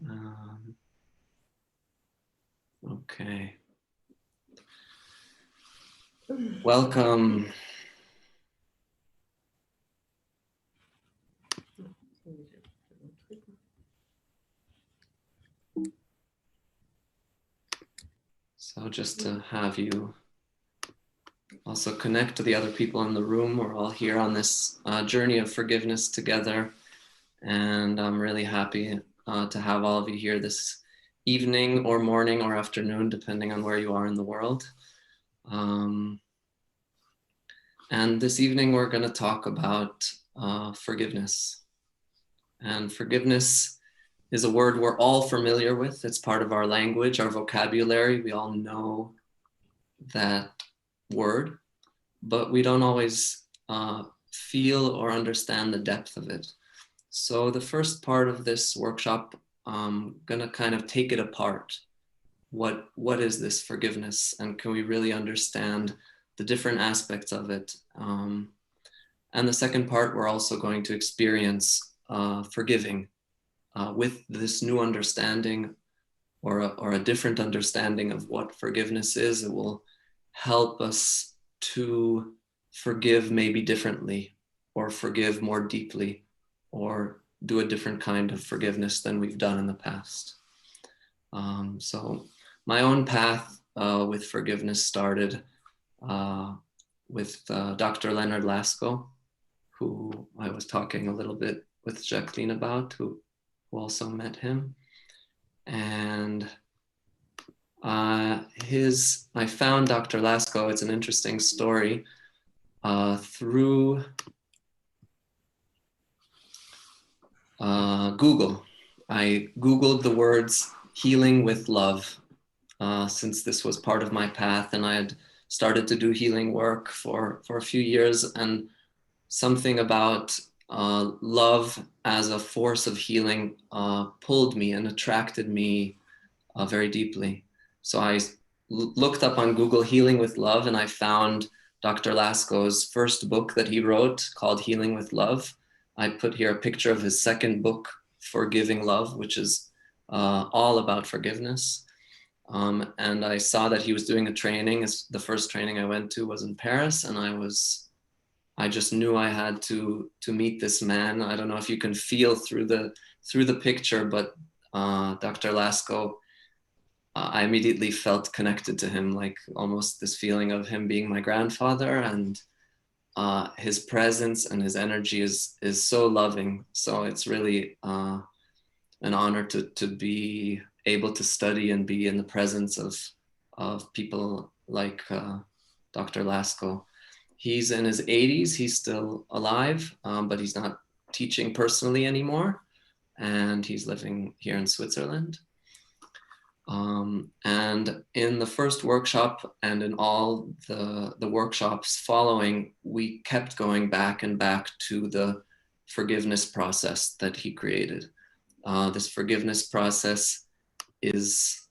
Um, okay. Welcome. So just to have you also connect to the other people in the room, we're all here on this journey of forgiveness together. And I'm really happy to have all of you here this evening or morning or afternoon, depending on where you are in the world. And this evening, we're going to talk about forgiveness. And forgiveness is a word we're all familiar with. It's part of our language, our vocabulary. We all know that word, but we don't always feel or understand the depth of it. So the first part of this workshop, I'm going to kind of take it apart. What is this forgiveness? And can we really understand the different aspects of it? And the second part, we're also going to experience forgiving with this new understanding or a different understanding of what forgiveness is. It will help us to forgive maybe differently, or forgive more deeply, or do a different kind of forgiveness than we've done in the past. So my own path with forgiveness started with Dr. Leonard Lasko, who I was talking a little bit with Jacqueline about, who also met him. And I found Dr. Lasko. It's an interesting story. Through Google. I Googled the words healing with love, since this was part of my path, and I had started to do healing work for a few years, and something about love as a force of healing pulled me and attracted me very deeply. So I looked up on Google Healing with Love, and I found Dr. Lasko's first book that he wrote called Healing with Love. I put here a picture of his second book, Forgiving Love, which is all about forgiveness. And I saw that he was doing a training. The first training I went to was in Paris, and I just knew I had to meet this man. I don't know if you can feel through the picture, but Dr. Lasko, I immediately felt connected to him, like almost this feeling of him being my grandfather, and his presence and his energy is so loving. So it's really an honor to be able to study and be in the presence of people like Dr. Lasko. He's in his 80s. He's still alive, but he's not teaching personally anymore, and he's living here in Switzerland. And in the first workshop and in all the workshops following, we kept going back and back to the forgiveness process that he created. This forgiveness process is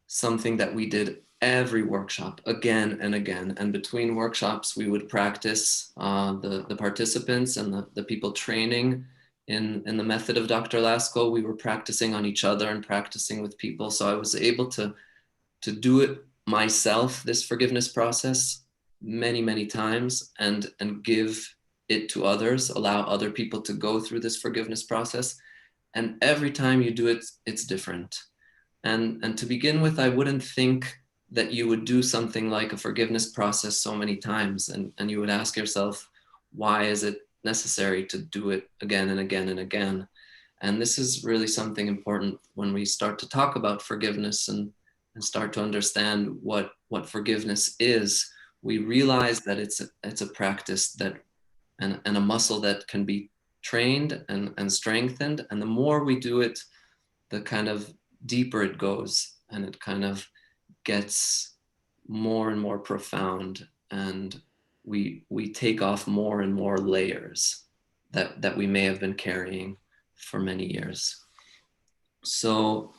something that we did every workshop again and again. And between workshops, we would practice, the participants and the people training in the method of Dr. Lasko, we were practicing on each other and practicing with people. So I was able to do it myself, this forgiveness process, many, many times, and give it to others, allow other people to go through this forgiveness process. And every time you do it, it's different. And to begin with, I wouldn't think that you would do something like a forgiveness process so many times. And you would ask yourself, why is it necessary to do it again and again and again? And this is really something important when we start to talk about forgiveness and start to understand what forgiveness is. We realize that it's a practice that and a muscle that can be trained and strengthened. And the more we do it, the kind of deeper it goes, and it kind of gets more and more profound, and we take off more and more layers that we may have been carrying for many years. So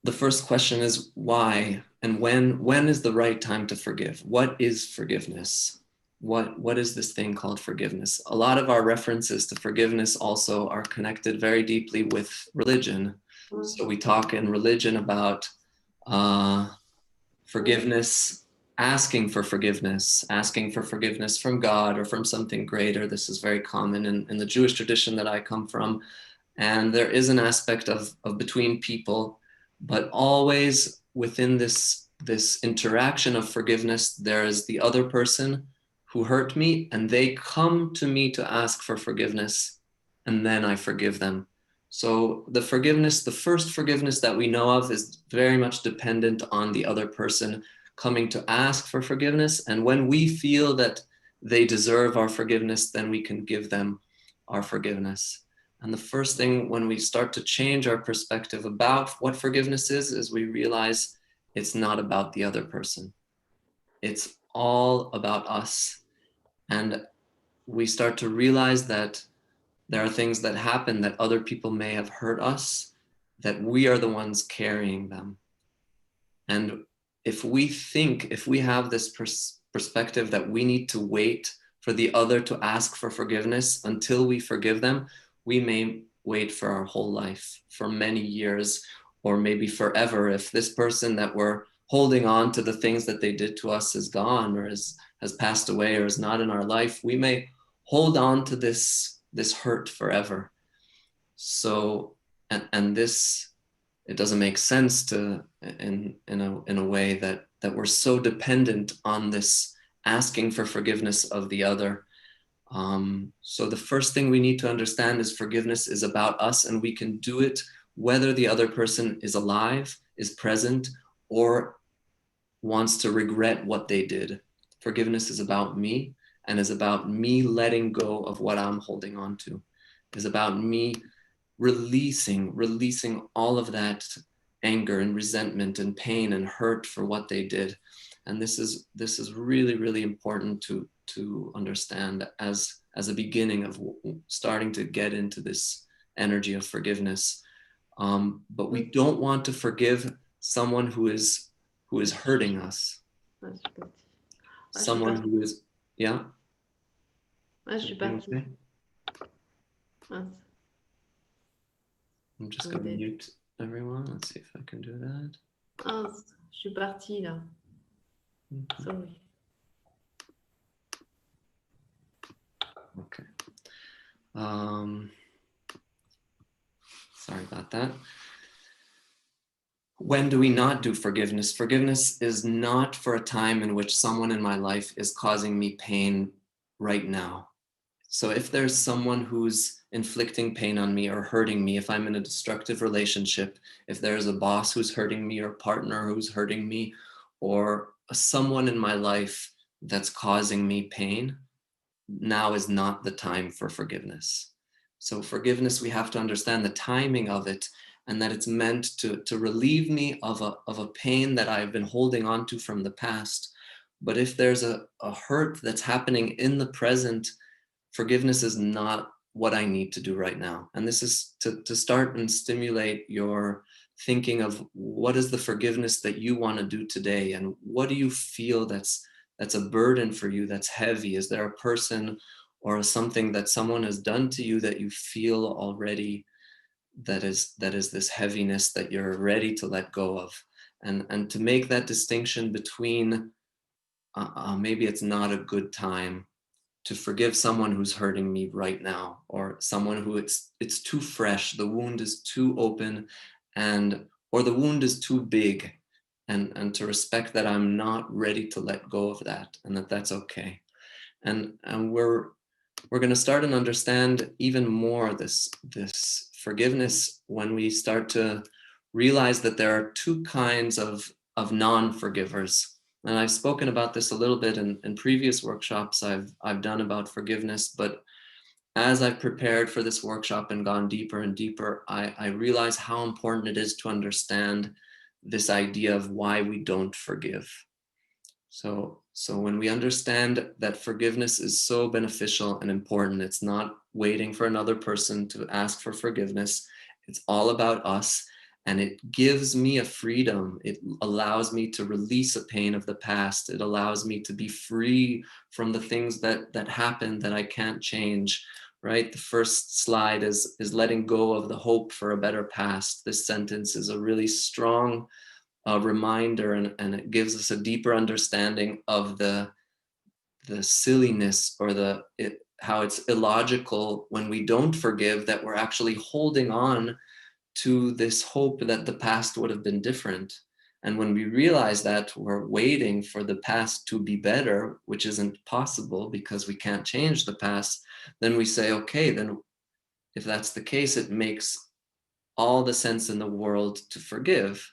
the first question is why and when is the right time to forgive? What is forgiveness? what is this thing called forgiveness? A lot of our references to forgiveness also are connected very deeply with religion. So we talk in religion about forgiveness, asking for forgiveness from God or from something greater. This is very common in the Jewish tradition that I come from. And there is an aspect of between people, but always within this interaction of forgiveness, there is the other person who hurt me, and they come to me to ask for forgiveness, and then I forgive them. So the forgiveness, the first forgiveness that we know of, is very much dependent on the other person coming to ask for forgiveness. And when we feel that they deserve our forgiveness, then we can give them our forgiveness. And the first thing when we start to change our perspective about what forgiveness is we realize it's not about the other person. It's all about us. And we start to realize that there are things that happen that other people may have hurt us, that we are the ones carrying them. And if we have this perspective that we need to wait for the other to ask for forgiveness until we forgive them, we may wait for our whole life, for many years, or maybe forever. If this person that we're holding on to the things that they did to us is gone, or has passed away, or is not in our life, we may hold on to this hurt forever. So, and this, it doesn't make sense to in a way that we're so dependent on this asking for forgiveness of the other. So the first thing we need to understand is forgiveness is about us, and we can do it whether the other person is alive, is present, or wants to regret what they did. Forgiveness is about me, and is about me letting go of what I'm holding on to. Is about me releasing all of that anger and resentment and pain and hurt for what they did. And this is really, really important to understand as a beginning of starting to get into this energy of forgiveness. But we don't want to forgive someone who is hurting us. Someone who is, yeah. Je suis partie. I'm just going to mute everyone. Let's see if I can do that. Je suis partie là. Sorry. Okay. Sorry about that. When do we not do forgiveness? Forgiveness is not for a time in which someone in my life is causing me pain right now. So if there's someone who's inflicting pain on me or hurting me, if I'm in a destructive relationship, if there's a boss who's hurting me or a partner who's hurting me, or someone in my life that's causing me pain, now is not the time for forgiveness. So forgiveness, we have to understand the timing of it, and that it's meant to relieve me of a pain that I've been holding on to from the past. But if there's a hurt that's happening in the present, forgiveness is not what I need to do right now. And this is to start and stimulate your thinking of what is the forgiveness that you want to do today, and what do you feel that's a burden for you, that's heavy? Is there a person or something that someone has done to you that you feel already that is this heaviness that you're ready to let go of? And to make that distinction between maybe it's not a good time to forgive someone who's hurting me right now, or someone who it's too fresh, the wound is too open, or the wound is too big, and to respect that I'm not ready to let go of that, and that's okay. And we're going to start and understand even more this forgiveness when we start to realize that there are two kinds of non-forgivers. And I've spoken about this a little bit in previous workshops I've done about forgiveness, but as I've prepared for this workshop and gone deeper and deeper, I realize how important it is to understand this idea of why we don't forgive. So when we understand that forgiveness is so beneficial and important, it's not waiting for another person to ask for forgiveness. It's all about us. And it gives me a freedom. It allows me to release a pain of the past. It allows me to be free from the things that happened that I can't change, right? The first slide is letting go of the hope for a better past. This sentence is a really strong reminder, and it gives us a deeper understanding of the silliness, or how it's illogical when we don't forgive, that we're actually holding on to this hope that the past would have been different. And when we realize that we're waiting for the past to be better, which isn't possible because we can't change the past, then we say, okay, then if that's the case, it makes all the sense in the world to forgive,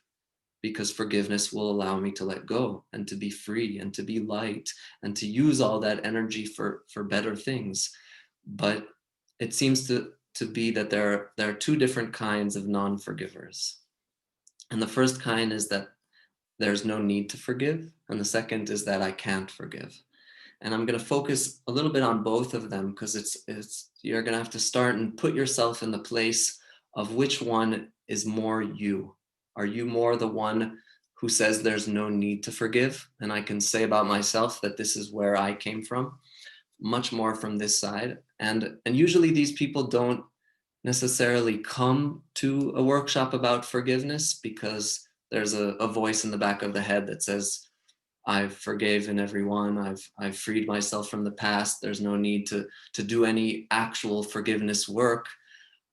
because forgiveness will allow me to let go and to be free and to be light and to use all that energy for better things. But it seems to be that there are two different kinds of non-forgivers. And the first kind is that there's no need to forgive, and the second is that I can't forgive. And I'm going to focus a little bit on both of them, because it's you're going to have to start and put yourself in the place of which one is more you. Are you more the one who says there's no need to forgive? And I can say about myself that this is where I came from, much more from this side. And usually these people don't necessarily come to a workshop about forgiveness because there's a voice in the back of the head that says, I've forgiven everyone. I've freed myself from the past. There's no need to do any actual forgiveness work.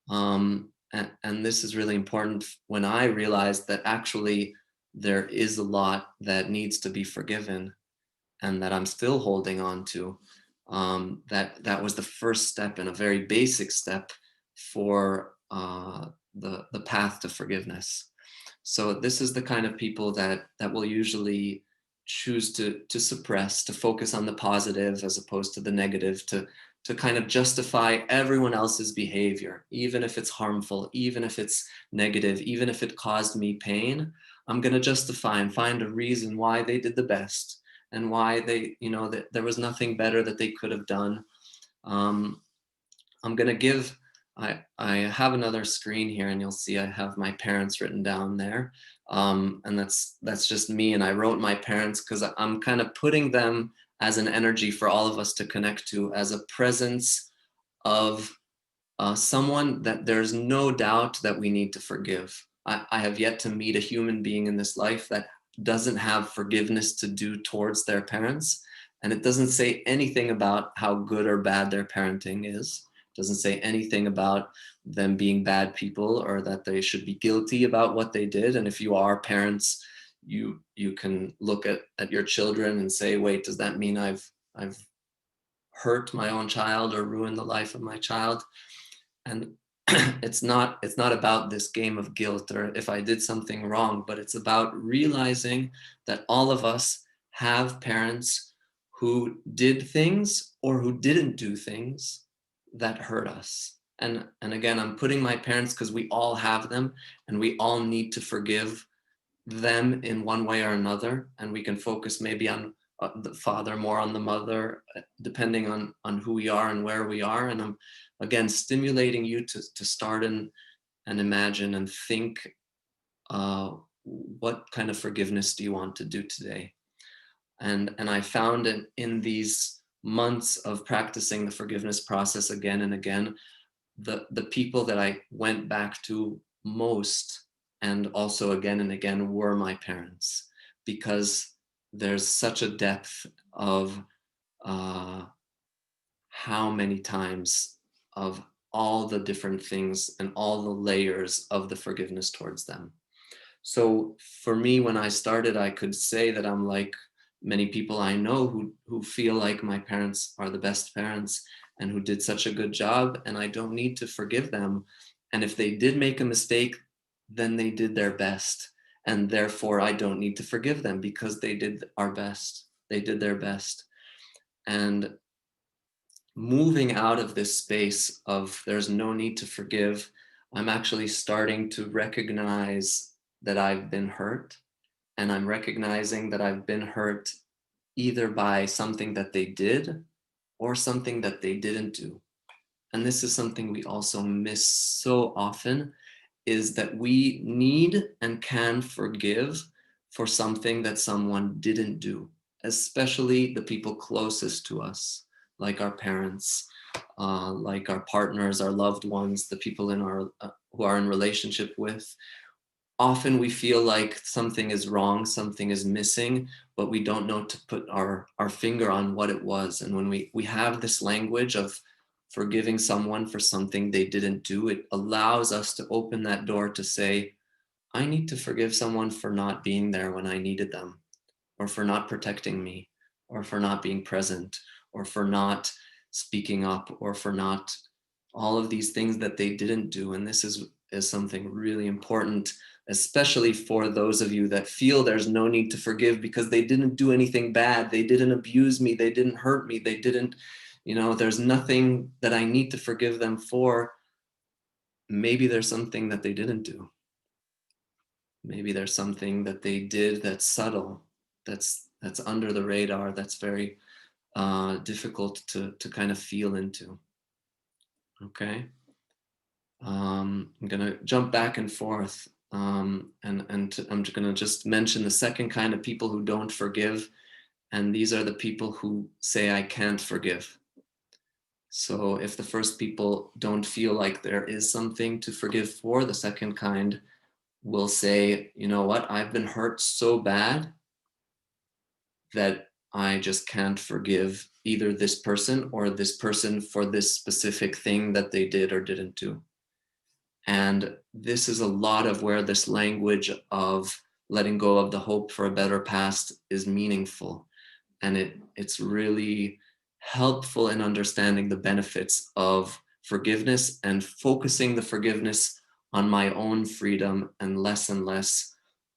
And this is really important when I realized that actually there is a lot that needs to be forgiven and that I'm still holding on to. That was the first step, and a very basic step for the path to forgiveness. So this is the kind of people that will usually choose to suppress, to focus on the positive as opposed to the negative, to kind of justify everyone else's behavior, even if it's harmful, even if it's negative, even if it caused me pain. I'm going to justify and find a reason why they did the best, and why they, that there was nothing better that they could have done. I'm going to give, I have another screen here, and you'll see I have my parents written down there. And that's just me. And I wrote my parents because I'm kind of putting them as an energy for all of us to connect to, as a presence of someone that there's no doubt that we need to forgive. I have yet to meet a human being in this life that doesn't have forgiveness to do towards their parents. And it doesn't say anything about how good or bad their parenting is. It doesn't say anything about them being bad people or that they should be guilty about what they did. And if you are parents, you can look at your children and say, wait, does that mean I've hurt my own child or ruined the life of my child? And it's not about this game of guilt or if I did something wrong, but it's about realizing that all of us have parents who did things or who didn't do things that hurt us. And again, I'm putting my parents because we all have them, and we all need to forgive them in one way or another. And we can focus maybe on the father, more on the mother, depending on who we are and where we are. And I'm again stimulating you to start and imagine and think, what kind of forgiveness do you want to do today? And I found in these months of practicing the forgiveness process again and again, the people that I went back to most, and also again and again, were my parents, because there's such a depth of how many times of all the different things and all the layers of the forgiveness towards them. So for me, when I started, I could say that I'm like many people I know who feel like my parents are the best parents and who did such a good job, and I don't need to forgive them. And if they did make a mistake, then they did their best. And therefore, I don't need to forgive them because they did our best. They did their best. And moving out of this space of there's no need to forgive, I'm actually starting to recognize that I've been hurt. And I'm recognizing that I've been hurt either by something that they did or something that they didn't do. And this is something we also miss so often, is that we need and can forgive for something that someone didn't do, especially the people closest to us, like our parents, like our partners, our loved ones, the people in our who are in relationship with. Often we feel like something is wrong, something is missing, but we don't know to put our finger on what it was. And when we have this language of forgiving someone for something they didn't do, it allows us to open that door to say, I need to forgive someone for not being there when I needed them, or for not protecting me, or for not being present, or for not speaking up, or for not all of these things that they didn't do. And this is something really important, especially for those of you that feel there's no need to forgive because they didn't do anything bad. They didn't abuse me. They didn't hurt me. They didn't, there's nothing that I need to forgive them for. Maybe there's something that they didn't do. Maybe there's something that they did that's subtle, that's under the radar, that's very difficult to kind of feel into. Okay. I'm gonna jump back and forth, and I'm gonna just mention the second kind of people who don't forgive, and these are the people who say I can't forgive. So if the first people don't feel like there is something to forgive for, the second kind will say, you know what, I've been hurt so bad that I just can't forgive either this person or this person for this specific thing that they did or didn't do. And this is a lot of where this language of letting go of the hope for a better past is meaningful. And it's really helpful in understanding the benefits of forgiveness and focusing the forgiveness on my own freedom and less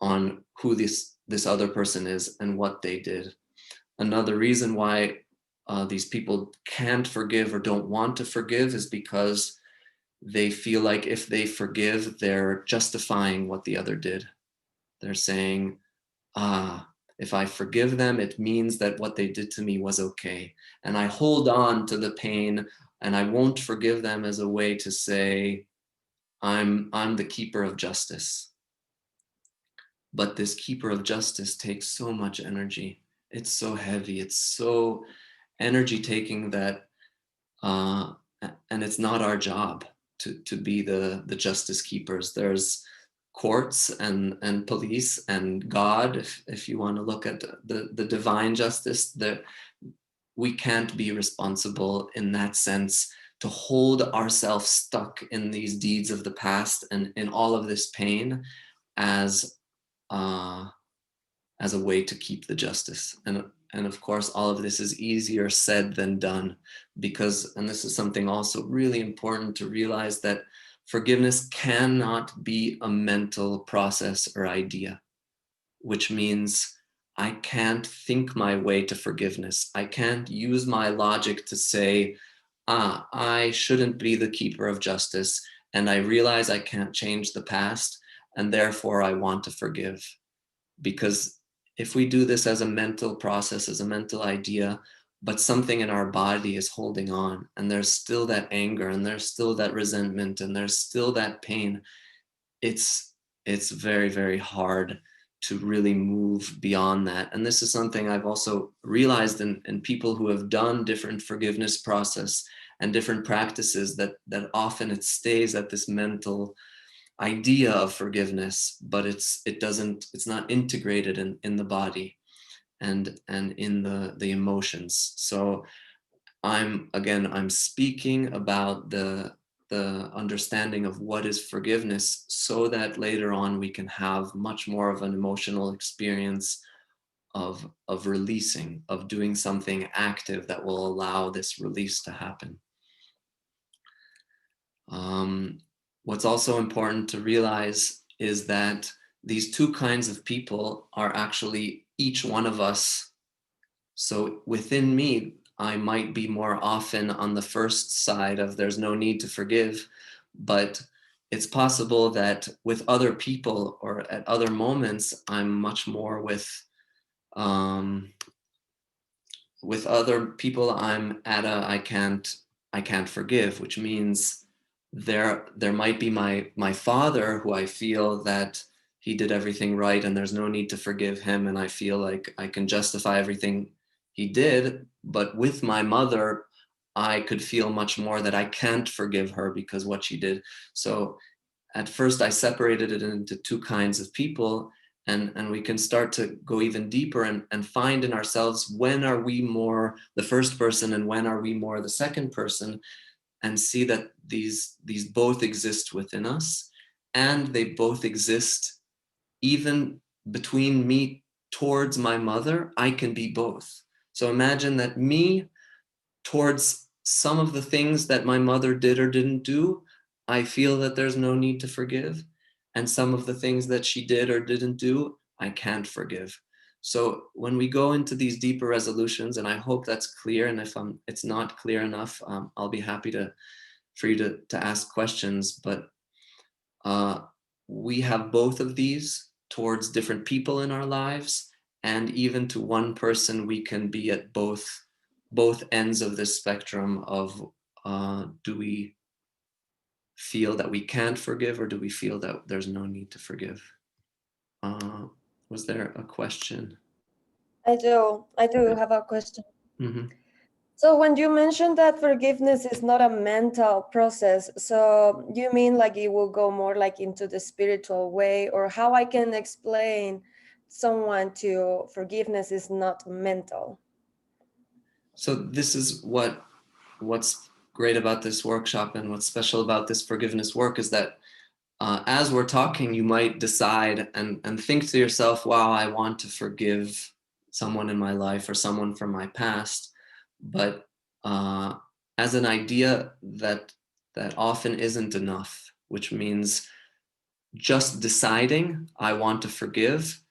on who this other person is and what they did. Another reason why these people can't forgive or don't want to forgive is because they feel like if they forgive, they're justifying what the other did. They're saying, if I forgive them, it means that what they did to me was okay. And I hold on to the pain and I won't forgive them as a way to say, I'm the keeper of justice. But this keeper of justice takes so much energy. It's so heavy. It's so energy taking that, and it's not our job to be the justice keepers. There's courts and police and God, if you want to look at the divine justice, that we can't be responsible in that sense to hold ourselves stuck in these deeds of the past and in all of this pain as a way to keep the justice. And of course, all of this is easier said than done because, and this is something also really important to realize, that forgiveness cannot be a mental process or idea, which means I can't think my way to forgiveness. I can't use my logic to say, I shouldn't be the keeper of justice, and I realize I can't change the past, and therefore I want to forgive. Because if we do this as a mental process, as a mental idea, but something in our body is holding on, and there's still that anger, and there's still that resentment, and there's still that pain, it's very, very hard to really move beyond that. And this is something I've also realized in people who have done different forgiveness process and different practices, that often it stays at this mental idea of forgiveness, but it's not integrated in the body and in the emotions. So I'm speaking about the understanding of what is forgiveness, so that later on we can have much more of an emotional experience of releasing, of doing something active that will allow this release to happen. What's also important to realize is that these two kinds of people are actually each one of us. So within me, I might be more often on the first side of there's no need to forgive, but it's possible that with other people or at other moments, I'm much more with other people. I'm at I can't forgive, which means there might be my father, who I feel that he did everything right and there's no need to forgive him, and I feel like I can justify everything he did. But with my mother, I could feel much more that I can't forgive her because what she did. So at first I separated it into two kinds of people, and we can start to go even deeper and find in ourselves, when are we more the first person and when are we more the second person, and see that these both exist within us, and they both exist even between me towards my mother. I can be both. So imagine that me towards some of the things that my mother did or didn't do, I feel that there's no need to forgive. And some of the things that she did or didn't do, I can't forgive. So when we go into these deeper resolutions, and I hope that's clear, and if it's not clear enough, I'll be happy for you to ask questions. But we have both of these towards different people in our lives, and even to one person, we can be at both ends of this spectrum of, do we feel that we can't forgive, or do we feel that there's no need to forgive? Was there a question? I do have a question. Mm-hmm. So when you mentioned that forgiveness is not a mental process, so you mean like it will go more like into the spiritual way, or how I can explain someone to forgiveness is not mental? So this is what's great about this workshop, and what's special about this forgiveness work is that, as we're talking, you might decide and think to yourself, wow, I want to forgive someone in my life or someone from my past. But as an idea, that often isn't enough, which means just deciding I want to forgive,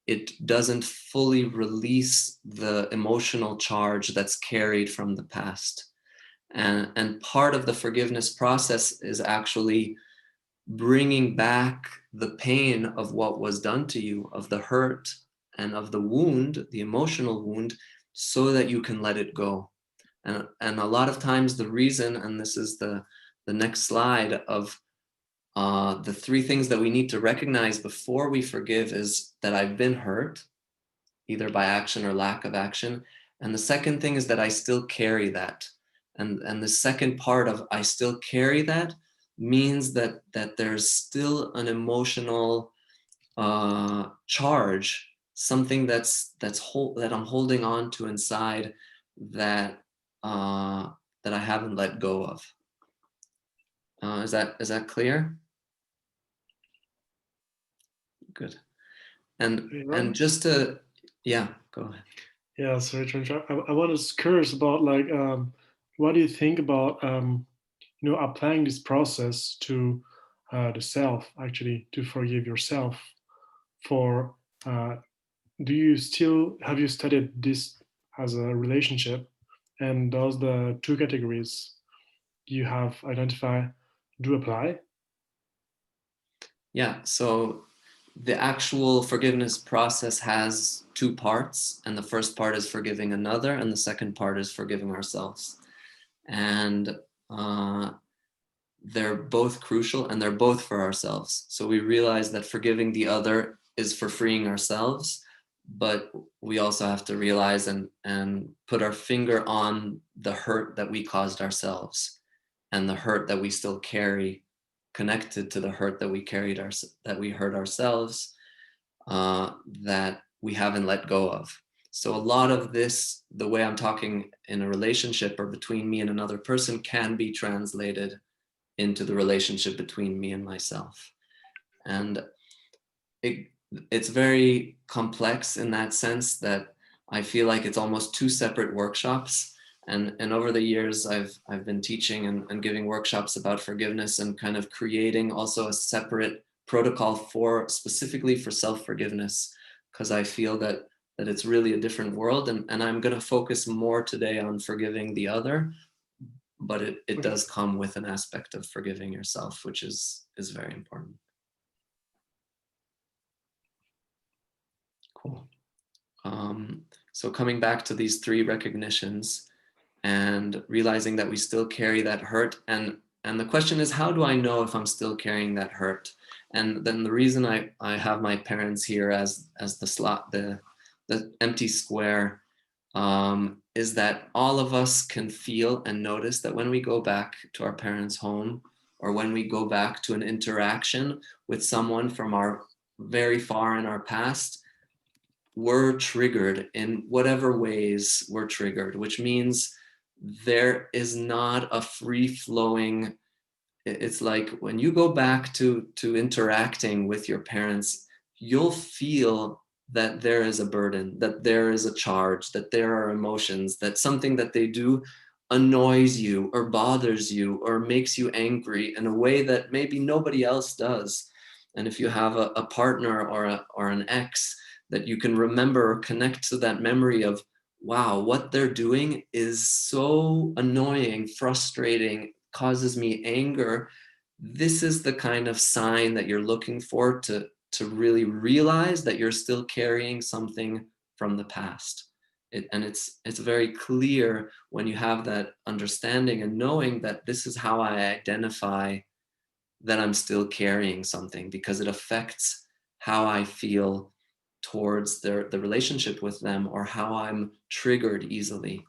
it doesn't fully release the emotional charge that's carried from the past. And part of the forgiveness process is actually bringing back the pain of what was done to you, of the hurt and of the wound, the emotional wound, so that you can let it go. And a lot of times the reason, and this is the next slide, of the three things that we need to recognize before we forgive, is that I've been hurt, either by action or lack of action. And the second thing is that I still carry that. And the second part of I still carry that means that there's still an emotional charge, something that I'm holding on to inside, that that I haven't let go of. Is that clear? Good. And just to, yeah, go ahead. Yeah, sorry to interrupt. I was curious about like, what do you think about applying this process to the self, actually, to forgive yourself for. Do you still have you studied this as a relationship, and does the two categories you have identified do apply? Yeah, so the actual forgiveness process has two parts, and the first part is forgiving another, and the second part is forgiving ourselves. And they're both crucial, and they're both for ourselves. So we realize that forgiving the other is for freeing ourselves, but we also have to realize and put our finger on the hurt that we caused ourselves, and the hurt that we still carry, connected to the hurt that we that we hurt ourselves, that we haven't let go of. So a lot of this, the way I'm talking in a relationship or between me and another person, can be translated into the relationship between me and myself. And it's very complex in that sense, that I feel like it's almost two separate workshops. And over the years, I've been teaching and giving workshops about forgiveness, and kind of creating also a separate protocol specifically for self-forgiveness, because I feel that it's really a different world. And I'm going to focus more today on forgiving the other, but it does come with an aspect of forgiving yourself, which is very important. Cool. So coming back to these three recognitions and realizing that we still carry that hurt, and the question is, how do I know if I'm still carrying that hurt? And then the reason I have my parents here as the slot, the empty square, is that all of us can feel and notice that when we go back to our parents' home, or when we go back to an interaction with someone from our very far in our past, we're triggered in whatever ways we're triggered, which means there is not a free-flowing. It's like when you go back to interacting with your parents, you'll feel that there is a burden, that there is a charge, that there are emotions, that something that they do annoys you or bothers you or makes you angry in a way that maybe nobody else does. And if you have a partner or an ex, that you can remember or connect to that memory of, wow, what they're doing is so annoying, frustrating, causes me anger. This is the kind of sign that you're looking for to really realize that you're still carrying something from the past. And it's very clear when you have that understanding and knowing that this is how I identify that I'm still carrying something, because it affects how I feel towards the relationship with them, or how I'm triggered easily.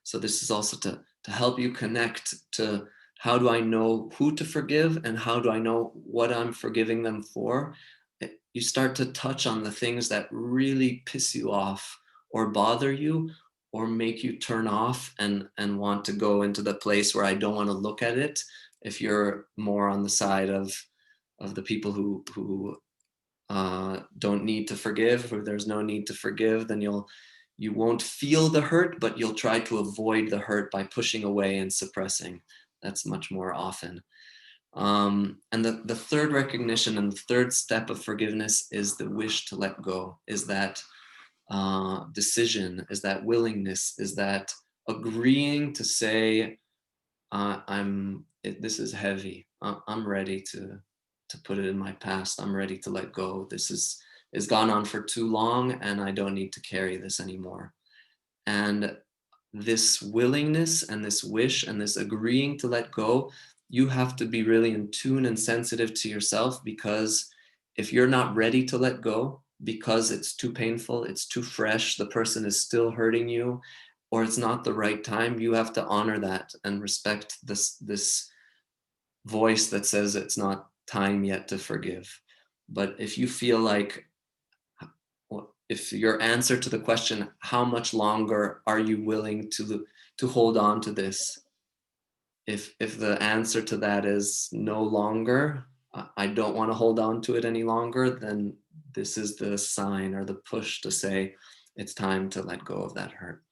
So this is also to help you connect to, how do I know who to forgive and how do I know what I'm forgiving them for? You start to touch on the things that really piss you off or bother you or make you turn off and want to go into the place where I don't want to look at it. If you're more on the side of the people who don't need to forgive, or there's no need to forgive, then you won't feel the hurt, but you'll try to avoid the hurt by pushing away and suppressing. That's much more often. And the third recognition and the third step of forgiveness is the wish to let go, is that decision, is that willingness, is that agreeing to say, this is heavy. I'm ready to put it in my past. I'm ready to let go. This is gone on for too long, and I don't need to carry this anymore. And this willingness and this wish and this agreeing to let go, you have to be really in tune and sensitive to yourself, because if you're not ready to let go because it's too painful, it's too fresh, the person is still hurting you, or it's not the right time, you have to honor that and respect this voice that says it's not time yet to forgive. But if you feel like, if your answer to the question, how much longer are you willing to hold on to this? If the answer to that is no longer, I don't want to hold on to it any longer, then this is the sign or the push to say it's time to let go of that hurt.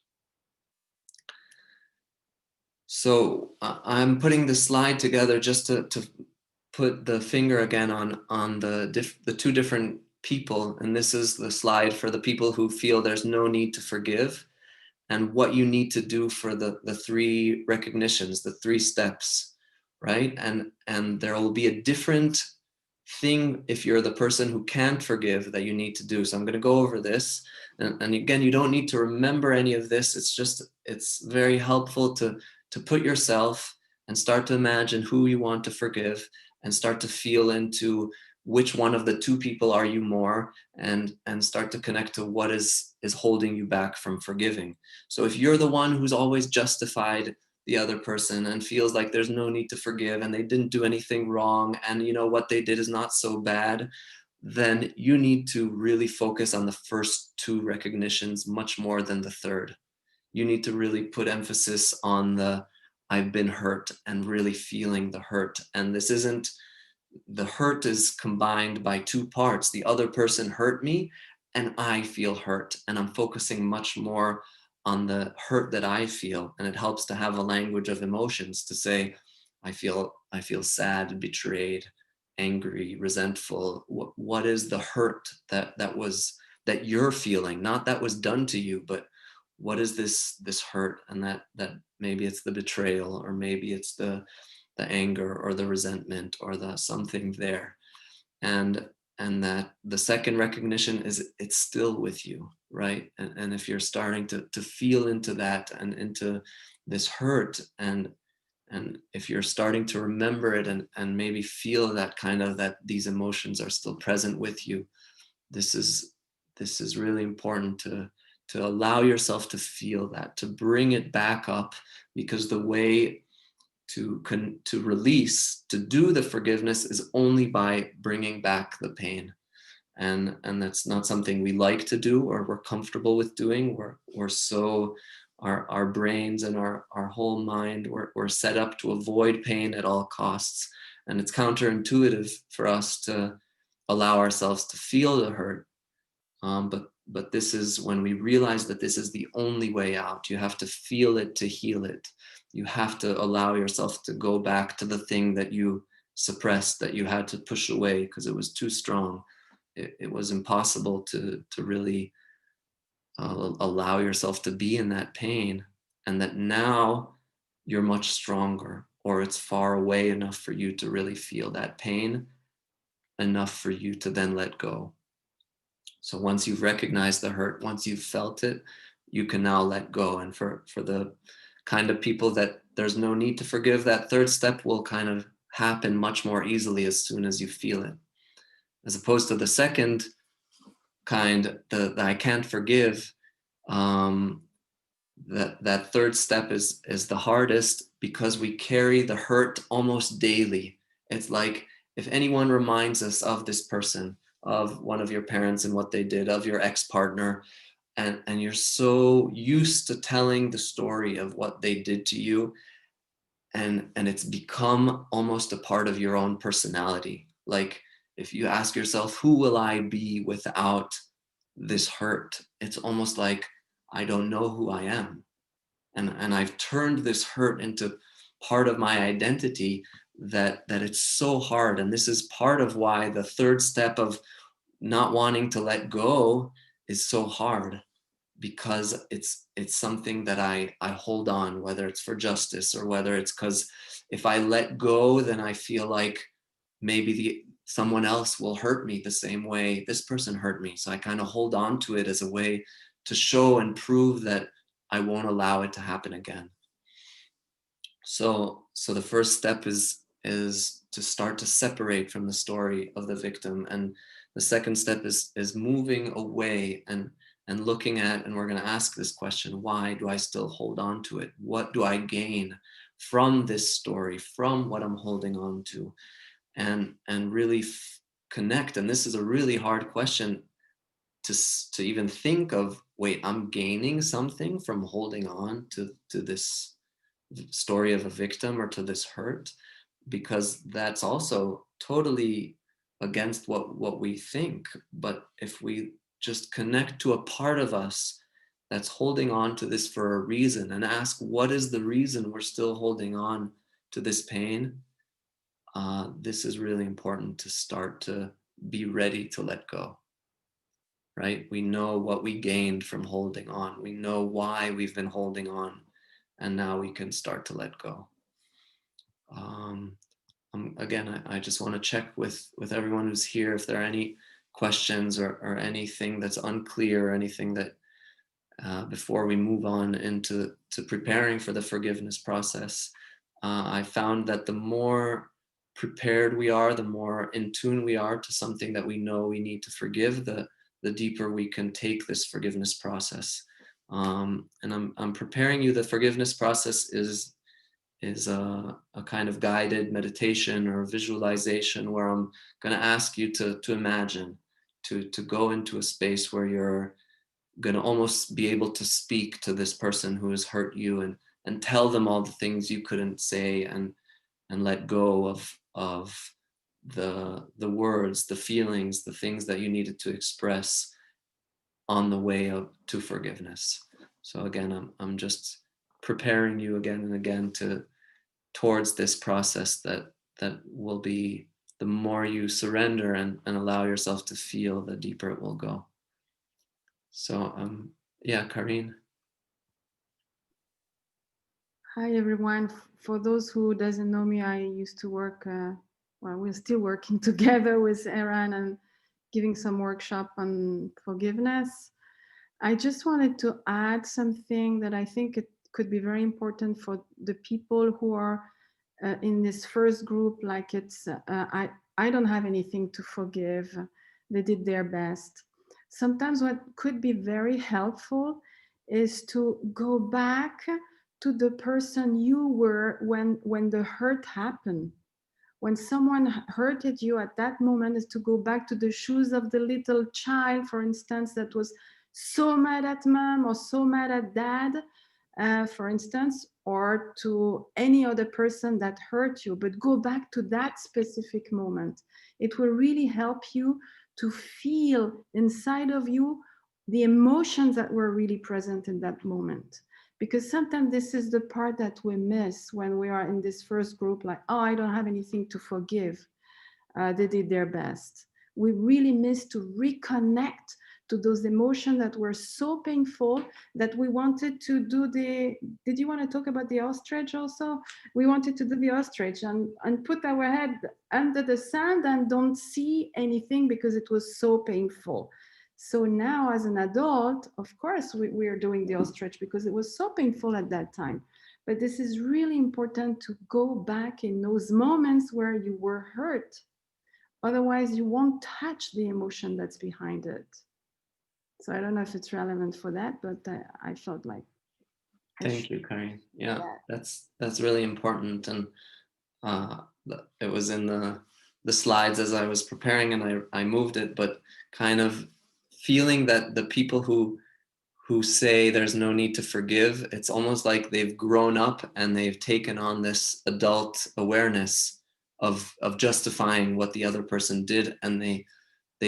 So I'm putting the slide together just to put the finger again on the two different people. And this is the slide for the people who feel there's no need to forgive, and what you need to do for the three recognitions, the three steps, right? And there will be a different thing if you're the person who can't forgive that you need to do. So I'm going to go over this. And again, you don't need to remember any of this. It's very helpful to put yourself and start to imagine who you want to forgive, and start to feel into which one of the two people are you more, and start to connect to what is holding you back from forgiving. So if you're the one who's always justified the other person and feels like there's no need to forgive and they didn't do anything wrong, and you know what they did is not so bad, then you need to really focus on the first two recognitions much more than the third. You need to really put emphasis on the I've been hurt and really feeling the hurt. And this isn't, the hurt is combined by two parts. The other person hurt me and I feel hurt, and I'm focusing much more on the hurt that I feel. And it helps to have a language of emotions to say, I feel sad, betrayed, angry, resentful. What is the hurt that you're feeling? Not that was done to you, but what is this hurt? And that maybe it's the betrayal, or maybe it's the anger or the resentment or the something there. And that the second recognition is it's still with you, right? And if you're starting to feel into that and into this hurt and And if you're starting to remember it and maybe feel that kind of that these emotions are still present with you, this is really important to allow yourself to feel that, to bring it back up, because the way to release, to do the forgiveness is only by bringing back the pain. And that's not something we like to do or we're comfortable with doing. We're so, our brains and our whole mind, we're set up to avoid pain at all costs. And it's counterintuitive for us to allow ourselves to feel the hurt. But this is when we realize that this is the only way out. You have to feel it to heal it. You have to allow yourself to go back to the thing that you suppressed, that you had to push away because it was too strong. It was impossible to really allow yourself to be in that pain, and that now you're much stronger, or it's far away enough for you to really feel that pain, enough for you to then let go. So once you've recognized the hurt, once you've felt it, you can now let go. And for the kind of people that there's no need to forgive, that third step will kind of happen much more easily as soon as you feel it. As opposed to the second kind, the I can't forgive, that third step is the hardest, because we carry the hurt almost daily. It's like if anyone reminds us of this person, of one of your parents and what they did, of your ex-partner, and you're so used to telling the story of what they did to you, and it's become almost a part of your own personality. Like if you ask yourself, who will I be without this hurt? It's almost like, I don't know who I am. And I've turned this hurt into part of my identity, that it's so hard. And this is part of why the third step of not wanting to let go is so hard, because it's something that I hold on, whether it's for justice or whether it's because if I let go, then I feel like maybe someone else will hurt me the same way this person hurt me. So I kind of hold on to it as a way to show and prove that I won't allow it to happen again. So the first step is to start to separate from the story of the victim, and the second step is moving away and looking at, and we're going to ask this question: why do I still hold on to it? What do I gain from this story, from what I'm holding on to? And really connect. And this is a really hard question to even think of. Wait, I'm gaining something from holding on to this story of a victim or to this hurt, because that's also totally against what we think. But if we just connect to a part of us that's holding on to this for a reason, and ask, what is the reason we're still holding on to this pain? This is really important to start to be ready to let go. Right? We know what we gained from holding on. We know why we've been holding on, and now we can start to let go. Again, I just want to check with everyone who's here if there are any questions or anything that's unclear, or anything that before we move on into preparing for the forgiveness process. I found that the more prepared we are, the more in tune we are to something that we know we need to forgive, the deeper we can take this forgiveness process. And I'm preparing you. The forgiveness process is a kind of guided meditation or visualization, where I'm going to ask you to imagine, to go into a space where you're going to almost be able to speak to this person who has hurt you, and tell them all the things you couldn't say, and let go of the words, the feelings, the things that you needed to express on the way to forgiveness. So again, I'm just preparing you again and again towards this process that will be, the more you surrender and allow yourself to feel, the deeper it will go. So yeah, Karine. Hi everyone. For those who doesn't know me, I used to work, we're still working together with Eran and giving some workshop on forgiveness. I just wanted to add something that I think it could be very important for the people who are in this first group, like it's, I don't have anything to forgive. They did their best. Sometimes what could be very helpful is to go back to the person you were when the hurt happened. When someone hurted you at that moment, is to go back to the shoes of the little child, for instance, that was so mad at mom or so mad at dad, for instance, or to any other person that hurt you, but go back to that specific moment. It will really help you to feel inside of you the emotions that were really present in that moment. Because sometimes this is the part that we miss when we are in this first group, like, oh, I don't have anything to forgive. They did their best. We really miss to reconnect to those emotions that were so painful that we wanted to do the, did you want to talk about the ostrich also? We wanted to do the ostrich and put our head under the sand and don't see anything because it was so painful. So now as an adult, of course, we are doing the ostrich because it was so painful at that time. But this is really important to go back in those moments where you were hurt. Otherwise, you won't touch the emotion that's behind it. So I don't know if it's relevant for that, but I felt like. Thank you, Kari. Yeah, that's really important. And it was in the slides as I was preparing, and I moved it, but kind of feeling that the people who say there's no need to forgive, it's almost like they've grown up and they've taken on this adult awareness of justifying what the other person did, and they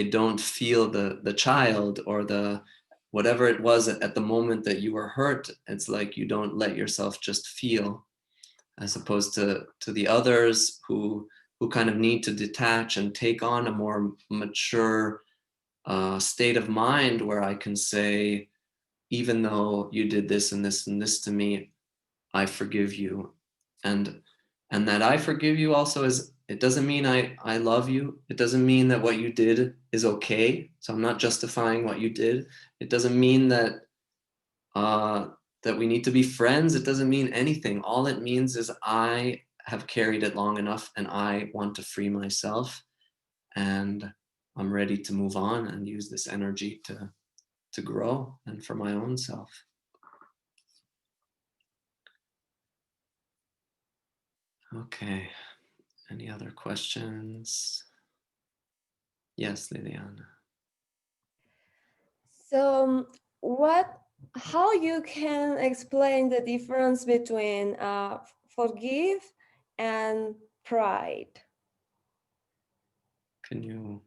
don't feel the child or the whatever it was at the moment that you were hurt. It's like you don't let yourself just feel, as opposed to the others who kind of need to detach and take on a more mature state of mind, where I can say, even though you did this and this and this to me, I forgive you. And that I forgive you also is, it doesn't mean I love you. It doesn't mean that what you did is okay. So I'm not justifying what you did. It doesn't mean that that we need to be friends. It doesn't mean anything. All it means is I have carried it long enough and I want to free myself, and I'm ready to move on and use this energy to grow and for my own self. Okay. Any other questions? Yes, Liliana. So how you can explain the difference between forgive and pride? Can you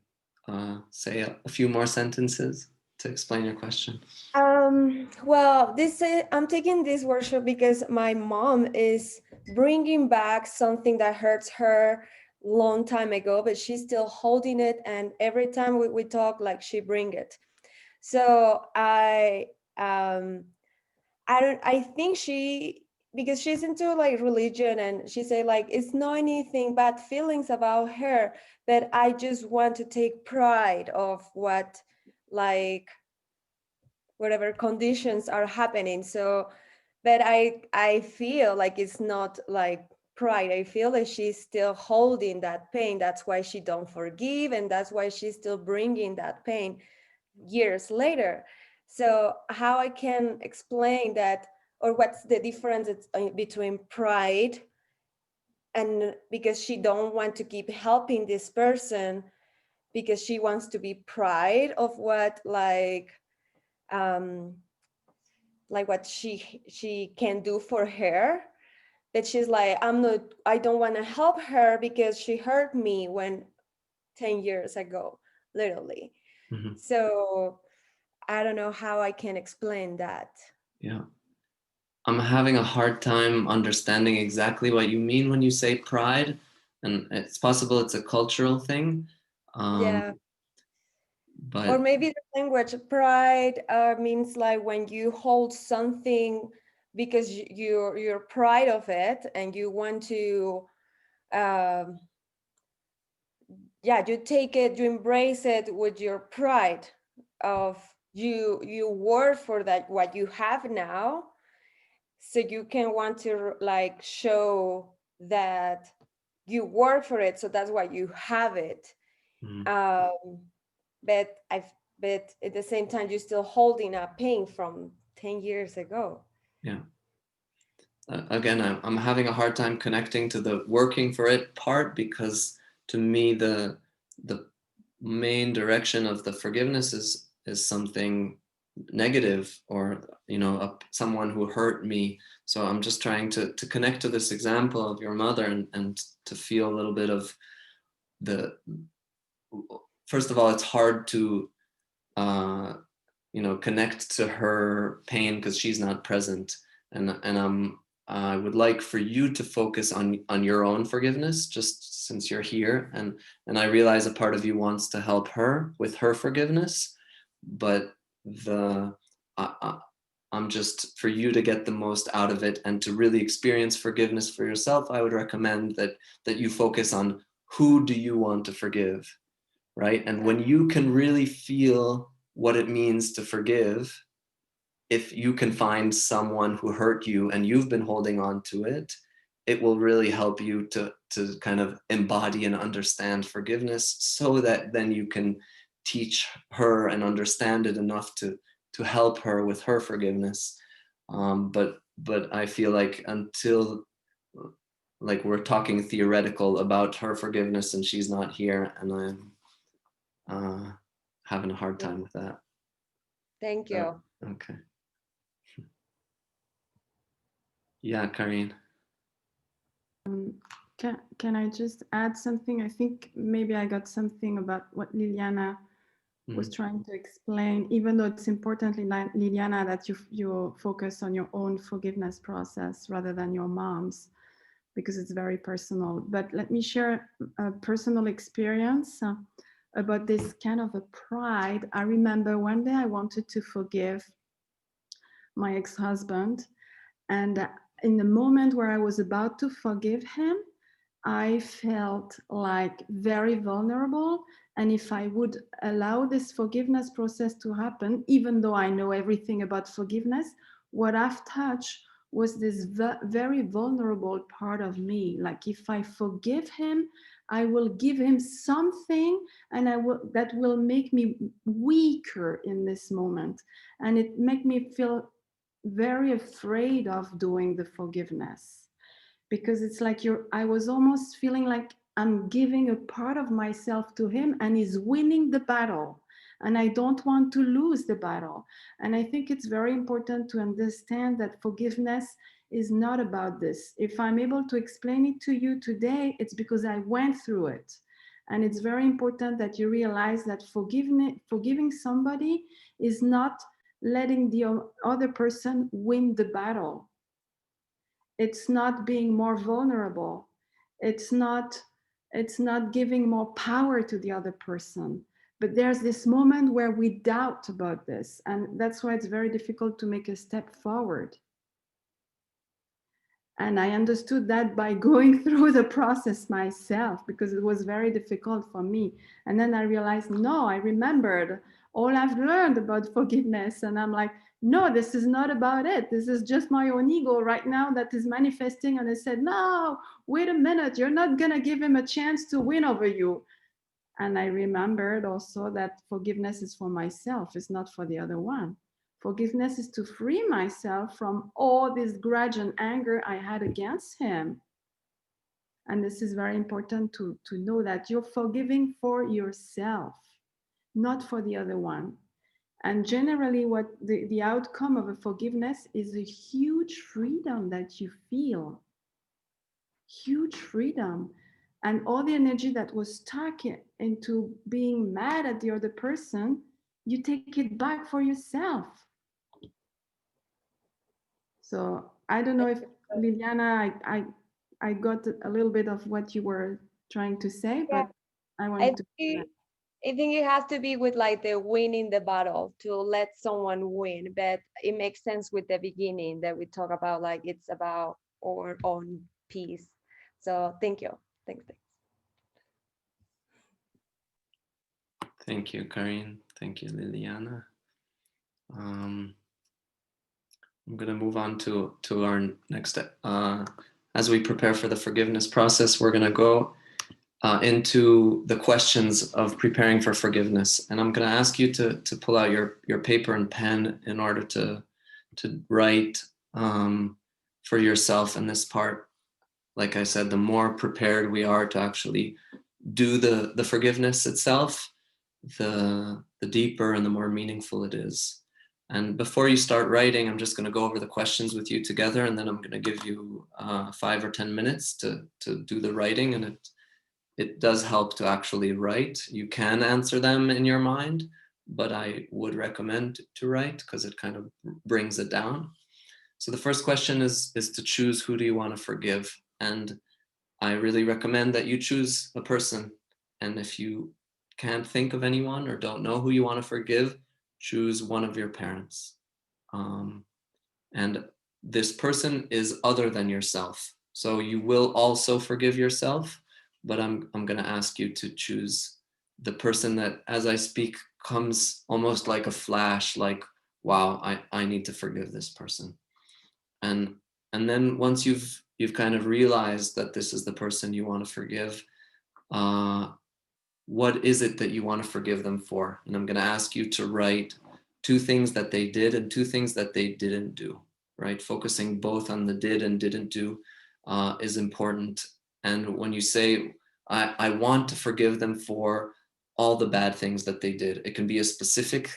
say a few more sentences to explain your question? Well, I'm taking this workshop because my mom is bringing back something that hurts her long time ago, but she's still holding it, and every time we talk, like, she bring it. So I think because she's into like religion, and she say like it's not anything bad feelings about her, but I just want to take pride of what, like, whatever conditions are happening. So, but I feel like it's not like pride. I feel that she's still holding that pain. That's why she don't forgive, and that's why she's still bringing that pain years later. So how I can explain that, or what's the difference between pride, and because she don't want to keep helping this person because she wants to be proud of what, like what she can do for her, that she's like, I don't want to help her because she hurt me when 10 years ago, literally. Mm-hmm. So I don't know how I can explain that. Yeah. I'm having a hard time understanding exactly what you mean when you say pride, and it's possible it's a cultural thing. Yeah. But or maybe the language pride means like when you hold something because you're proud of it, and you want to you take it, you embrace it with your pride of you work for that what you have now, so you can want to like show that you work for it, so that's why you have it. But at the same time, you're still holding a pain from 10 years ago. Yeah. Again, I'm having a hard time connecting to the working for it part, because to me the main direction of the forgiveness is something negative, or someone who hurt me. So I'm just trying to connect to this example of your mother, and to feel a little bit of the, first of all, it's hard to connect to her pain because she's not present, and I would like for you to focus on your own forgiveness, just since you're here, and I realize a part of you wants to help her with her forgiveness, but I'm just, for you to get the most out of it and to really experience forgiveness for yourself, I would recommend that you focus on who do you want to forgive, right? And when you can really feel what it means to forgive, if you can find someone who hurt you and you've been holding on to it, it will really help you to kind of embody and understand forgiveness, so that then you can teach her and understand it enough to help her with her forgiveness. But I feel like until, like, we're talking theoretical about her forgiveness and she's not here, and I'm having a hard time with that. Thank you. Okay. Yeah, Karine. Can I just add something? I think maybe I got something about what Liliana was trying to explain, even though it's important, Liliana, that you focus on your own forgiveness process rather than your mom's, because it's very personal. But let me share a personal experience about this kind of a pride. I remember one day I wanted to forgive my ex-husband, and in the moment where I was about to forgive him, I felt like very vulnerable. And if I would allow this forgiveness process to happen, even though I know everything about forgiveness, what I've touched was this very vulnerable part of me. Like, if I forgive him, I will give him something, and that will make me weaker in this moment. And it make me feel very afraid of doing the forgiveness, because it's like I was almost feeling like I'm giving a part of myself to him and he's winning the battle, and I don't want to lose the battle. And I think it's very important to understand that forgiveness is not about this. If I'm able to explain it to you today, it's because I went through it. And it's very important that you realize that forgiving somebody is not letting the other person win the battle. It's not being more vulnerable. It's not giving more power to the other person. But there's this moment where we doubt about this. And that's why it's very difficult to make a step forward. And I understood that by going through the process myself, because it was very difficult for me. And then I realized, no, I remembered all I've learned about forgiveness. And I'm like, no, this is not about it. This is just my own ego right now that is manifesting. And I said, no, wait a minute, you're not going to give him a chance to win over you. And I remembered also that forgiveness is for myself, it's not for the other one. Forgiveness is to free myself from all this grudge and anger I had against him. And this is very important to know that you're forgiving for yourself, not for the other one. And generally, what the outcome of a forgiveness is a huge freedom that you feel. Huge freedom. And all the energy that was stuck into being mad at the other person, you take it back for yourself. So I don't know if Liliana, I got a little bit of what you were trying to say, but I wanted to. I think it has to be with like the winning the battle, to let someone win. But it makes sense with the beginning that we talk about, like it's about our own peace. So thank you. Thanks. Thank you, Karine. Thank you, Liliana. I'm going to move on to our next as we prepare for the forgiveness process, we're going to go into the questions of preparing for forgiveness. And I'm going to ask you to pull out your paper and pen in order to write for yourself in this part. Like I said, the more prepared we are to actually do the forgiveness itself, the deeper and the more meaningful it is. And before you start writing, I'm just going to go over the questions with you together, and then I'm going to give you 5 or 10 minutes to do the writing. And it does help to actually write. You can answer them in your mind, but I would recommend to write because it kind of brings it down. So the first question is to choose, who do you want to forgive? And I really recommend that you choose a person. And if you can't think of anyone or don't know who you want to forgive, choose one of your parents. And this person is other than yourself. So you will also forgive yourself, but I'm going to ask you to choose the person that, as I speak, comes almost like a flash, like, wow, I need to forgive this person. And then once you've kind of realized that this is the person you want to forgive, what is it that you want to forgive them for? And I'm going to ask you to write 2 things that they did and 2 things that they didn't do, right? Focusing both on the did and didn't do is important. And when you say, I want to forgive them for all the bad things that they did, it can be a specific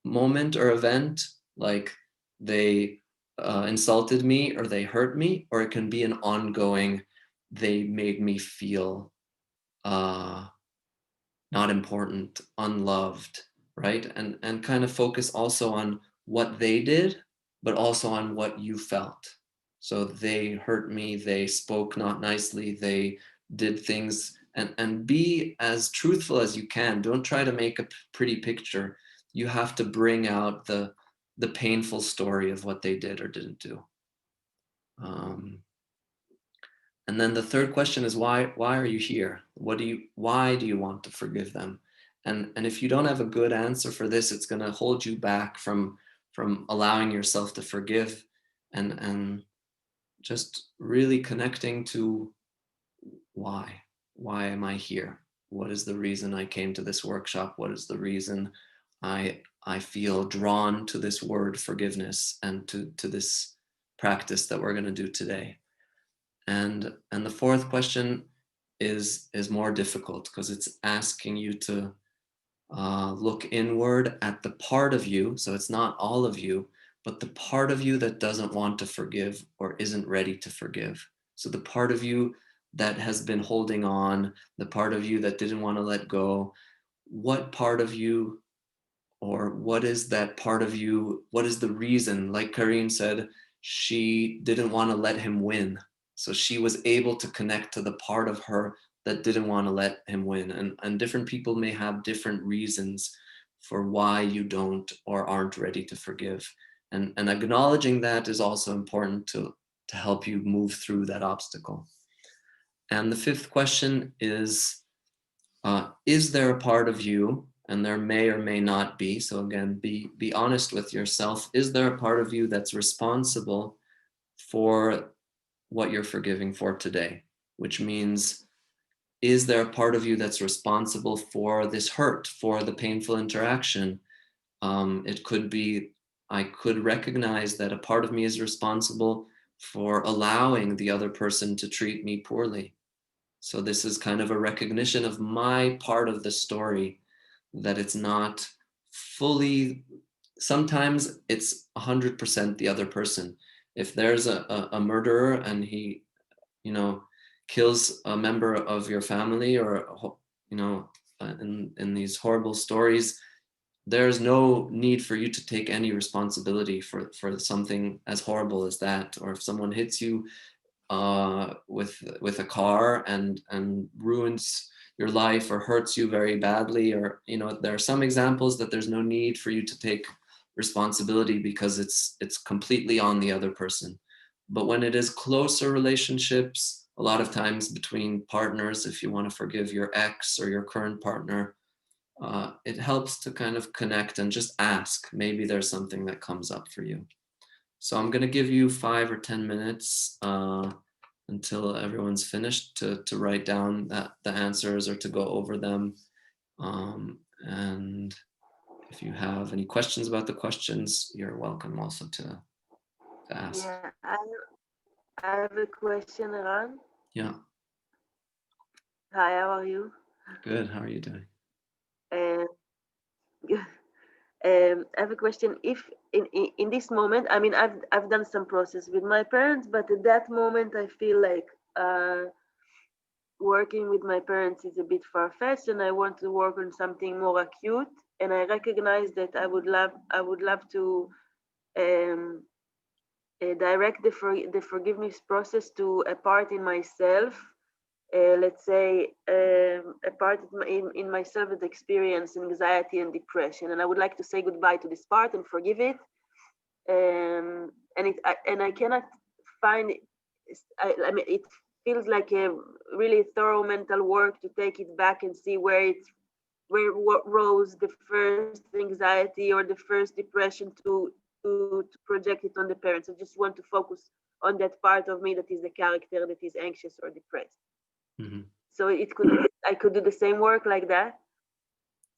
moment or event, like they insulted me or they hurt me, or it can be an ongoing, they made me feel not important, unloved, right? And kind of focus also on what they did, but also on what you felt. So they hurt me, they spoke not nicely, they did things, and be as truthful as you can. Don't try to make a pretty picture. You have to bring out the painful story of what they did or didn't do. And then the third question is, why are you here? Why do you want to forgive them? And if you don't have a good answer for this, it's going to hold you back from allowing yourself to forgive, and just really connecting to why am I here? What is the reason I came to this workshop? What is the reason I feel drawn to this word forgiveness and to this practice that we're going to do today? And the fourth question is more difficult, because it's asking you to look inward at the part of you. So it's not all of you, but the part of you that doesn't want to forgive or isn't ready to forgive. So the part of you that has been holding on, the part of you that didn't want to let go, what part of you, or what is that part of you? What is the reason? Like Karine said, she didn't want to let him win. So she was able to connect to the part of her that didn't want to let him win. And different people may have different reasons for why you don't or aren't ready to forgive. And acknowledging that is also important to help you move through that obstacle. And the fifth question is there a part of you, and there may or may not be, so again, be honest with yourself, is there a part of you that's responsible for what you're forgiving for today? Which means, is there a part of you that's responsible for this hurt, for the painful interaction? It could be, I could recognize that a part of me is responsible for allowing the other person to treat me poorly. So this is kind of a recognition of my part of the story, that it's not fully, sometimes it's 100% the other person. If there's a murderer and he, kills a member of your family, or, in these horrible stories, there's no need for you to take any responsibility for something as horrible as that. Or if someone hits you with a car and ruins your life or hurts you very badly, or there are some examples that there's no need for you to take responsibility because it's completely on the other person. But when it is closer relationships, a lot of times between partners, if you want to forgive your ex or your current partner, it helps to kind of connect and just ask. Maybe there's something that comes up for you. So I'm going to give you 5 or 10 minutes until everyone's finished to write down the answers or to go over them. And if you have any questions about the questions, you're welcome also to ask. Yeah, I have a question, Eran. Yeah. Hi, how are you? Good. How are you doing? Um, I have a question. If in this moment, I mean, I've done some process with my parents, but at that moment, I feel like working with my parents is a bit far-fetched, and I want to work on something more acute. And I recognize that I would love to um, direct the forgiveness process to a part in myself. Let's say a part in myself that experience anxiety and depression, and I would like to say goodbye to this part and forgive it. And I cannot find it. I mean, it feels like a really thorough mental work to take it back and see where what rose the first anxiety or the first depression to project it on the parents. I just want to focus on that part of me that is the character that is anxious or depressed. Mm-hmm. So I could do the same work like that.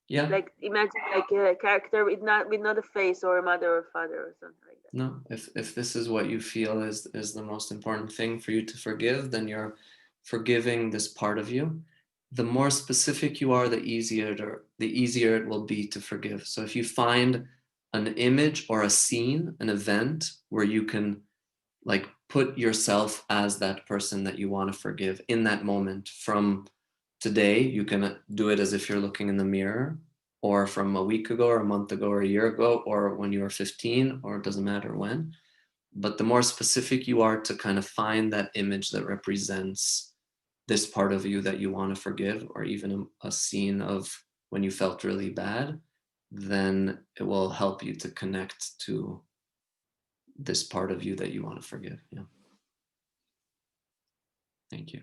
Yeah. Like imagine like a character with not a face or a mother or father or something like that. No, if this is what you feel is the most important thing for you to forgive, then you're forgiving this part of you. The more specific you are, the easier it will be to forgive. So if you find an image or a scene, an event where you can like put yourself as that person that you want to forgive in that moment, from today, you can do it as if you're looking in the mirror, or from a week ago or a month ago or a year ago, or when you were 15, or it doesn't matter when. But the more specific you are to kind of find that image that represents this part of you that you want to forgive, or even a scene of when you felt really bad, then it will help you to connect to this part of you that you want to forgive. Yeah. Thank you.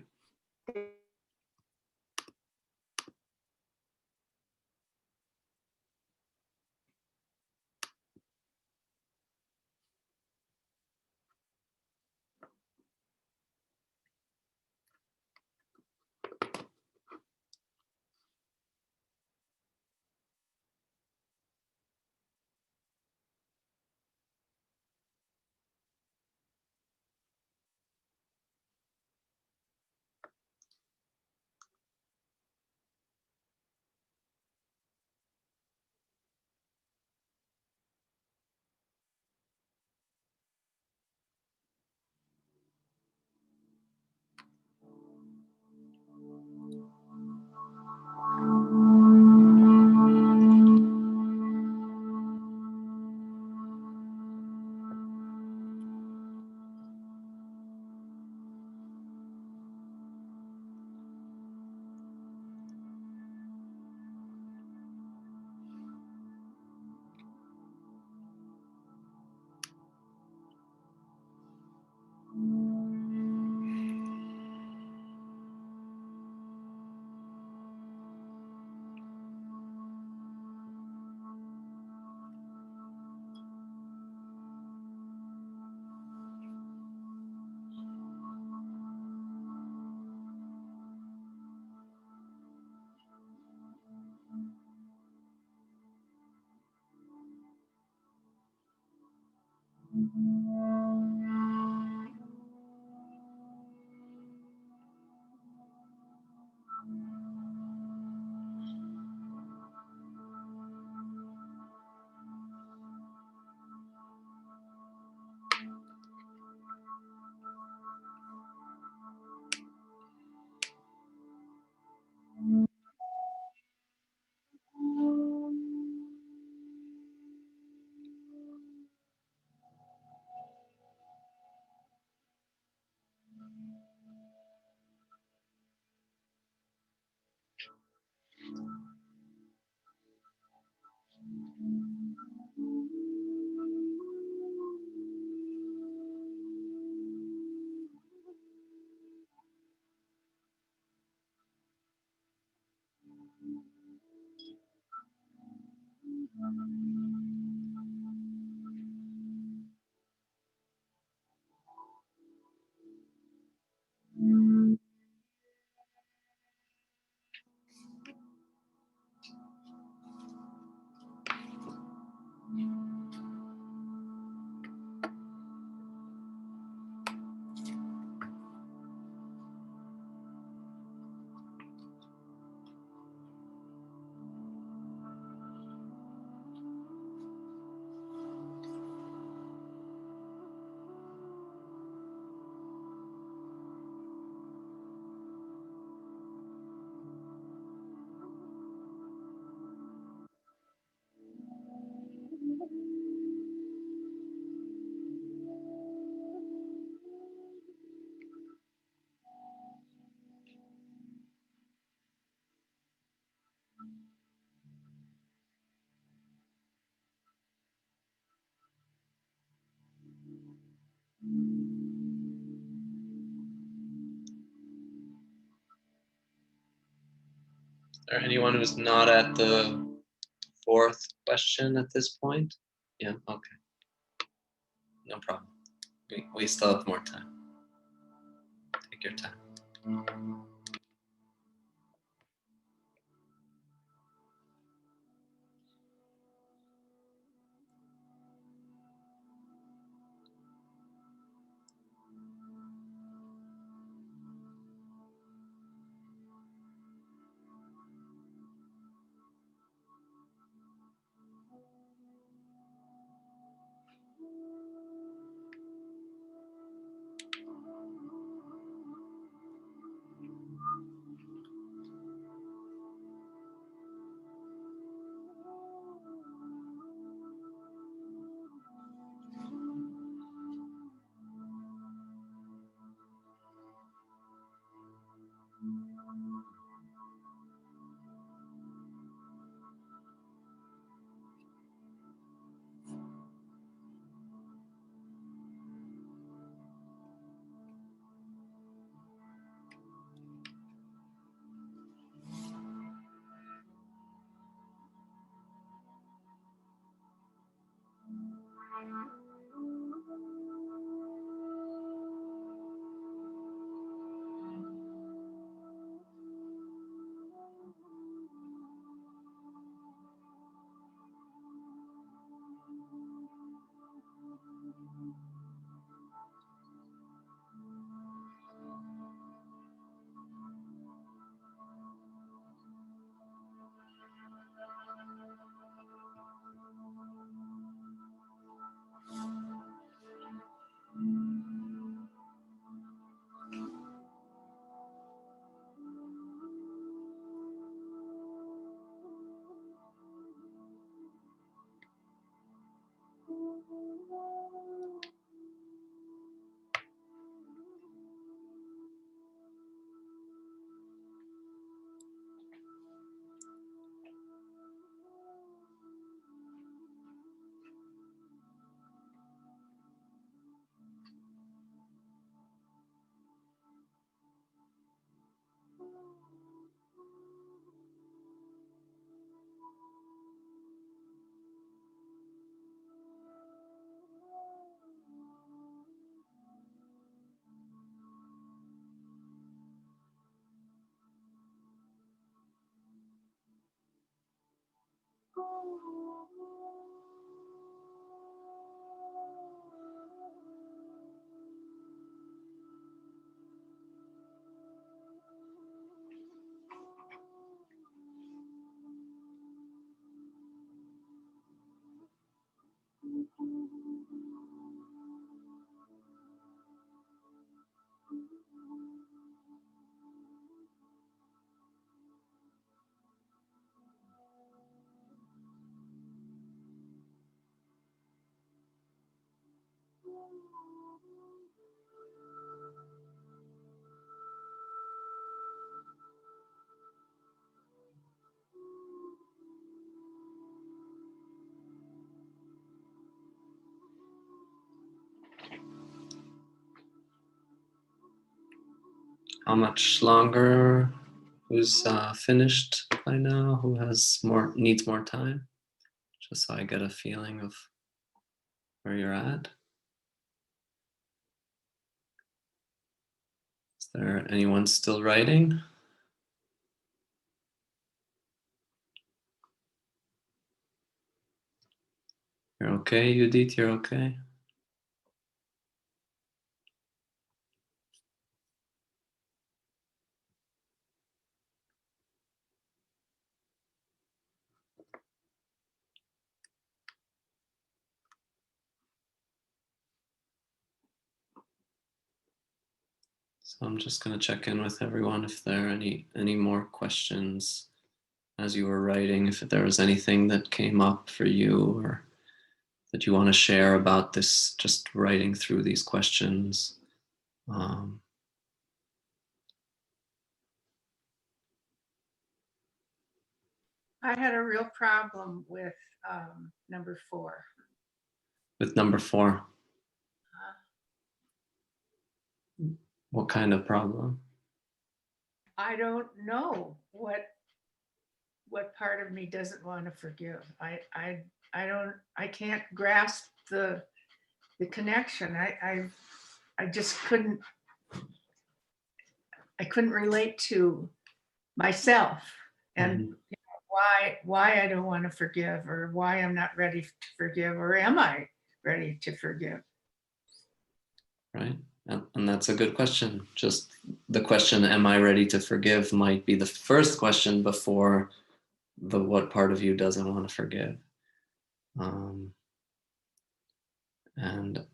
Is there anyone who's not at the fourth question at this point? Yeah, okay. No problem. We still have more time. Take your time. How much longer? Who's finished by now? Who has needs more time? Just so I get a feeling of where you're at. Is there anyone still writing? You're okay, Judith, you're okay? So I'm just going to check in with everyone if there are any more questions as you were writing, if there was anything that came up for you or that you want to share about this, just writing through these questions. I had a real problem with number 4. With number 4. What kind of problem? I don't know what what part of me doesn't want to forgive. I can't grasp the connection. I just couldn't relate to myself and why I don't want to forgive, or why I'm not ready to forgive, or am I ready to forgive? Right. And that's a good question. Just the question, am I ready to forgive, might be the first question before the what part of you doesn't want to forgive. And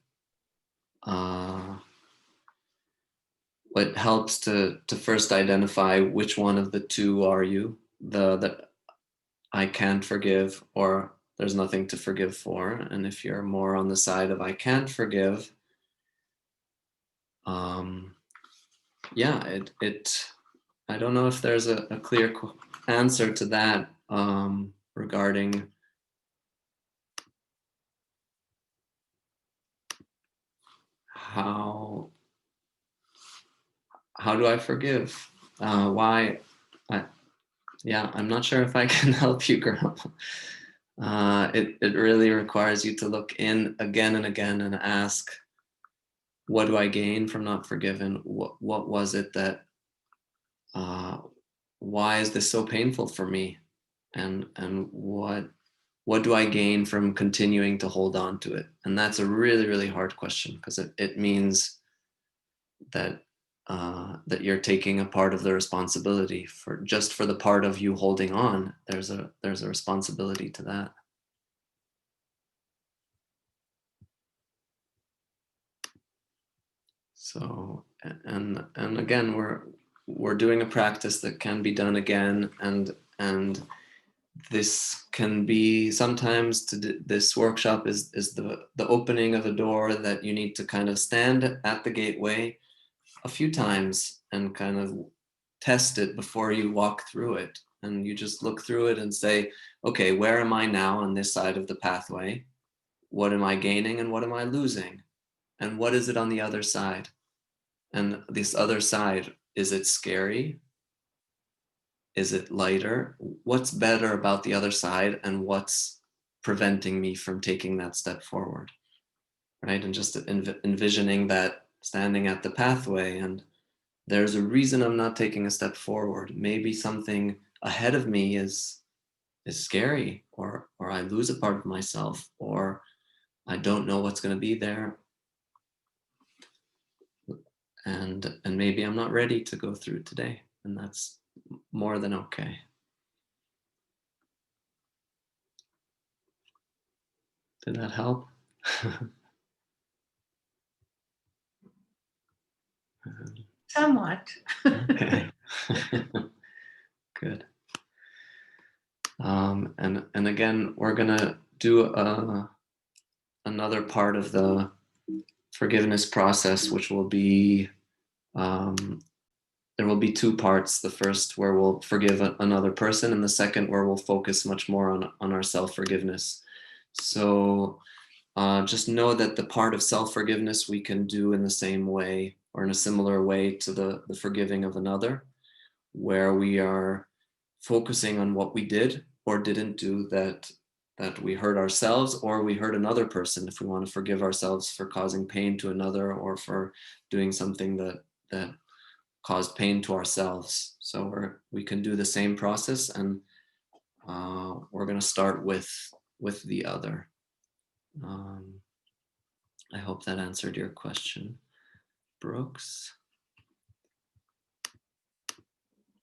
what helps to first identify which one of the two are you, that I can't forgive or there's nothing to forgive for. And if you're more on the side of I can't forgive, yeah, I don't know if there's a clear answer to that regarding how do I forgive? Why? Yeah, I'm not sure if I can help you, Grandma. It really requires you to look in again and again and ask, what do I gain from not forgiving? What was it that, why is this so painful for me? And what do I gain from continuing to hold on to it? And that's a really, really hard question, because it means that that you're taking a part of the responsibility for the part of you holding on. There's a responsibility to that. So, and again, we're doing a practice that can be done again, and this can be sometimes this workshop is the opening of a door that you need to kind of stand at the gateway a few times and kind of test it before you walk through it. And you just look through it and say, okay, where am I now on this side of the pathway? What am I gaining and what am I losing? And what is it on the other side? And this other side, is it scary? Is it lighter? What's better about the other side, and what's preventing me from taking that step forward? Right? And just envisioning that standing at the pathway, and there's a reason I'm not taking a step forward. Maybe something ahead of me is scary, or I lose a part of myself, or I don't know what's going to be there. And maybe I'm not ready to go through today, and that's more than okay. Did that help? Somewhat. Okay. Good. And again, we're gonna do another part of the forgiveness process, which will be, there will be two parts. The first where we'll forgive another person, and the second where we'll focus much more on our self-forgiveness. So just know that the part of self-forgiveness we can do in the same way or in a similar way to the forgiving of another, where we are focusing on what we did or didn't do that we hurt ourselves or we hurt another person, if we want to forgive ourselves for causing pain to another or for doing something that caused pain to ourselves. So we can do the same process, and we're going to start with the other. I hope that answered your question, Brooks.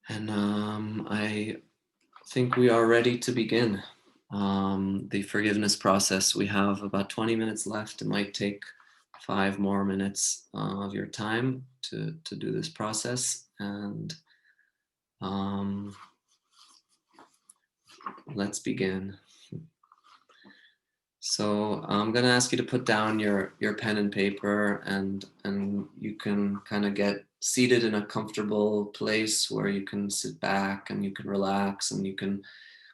And I think we are ready to begin the forgiveness process. We have about 20 minutes left. It might take 5 more minutes of your time to do this process. And let's begin. So I'm going to ask you to put down your pen and paper, and you can kind of get seated in a comfortable place where you can sit back and you can relax, and you can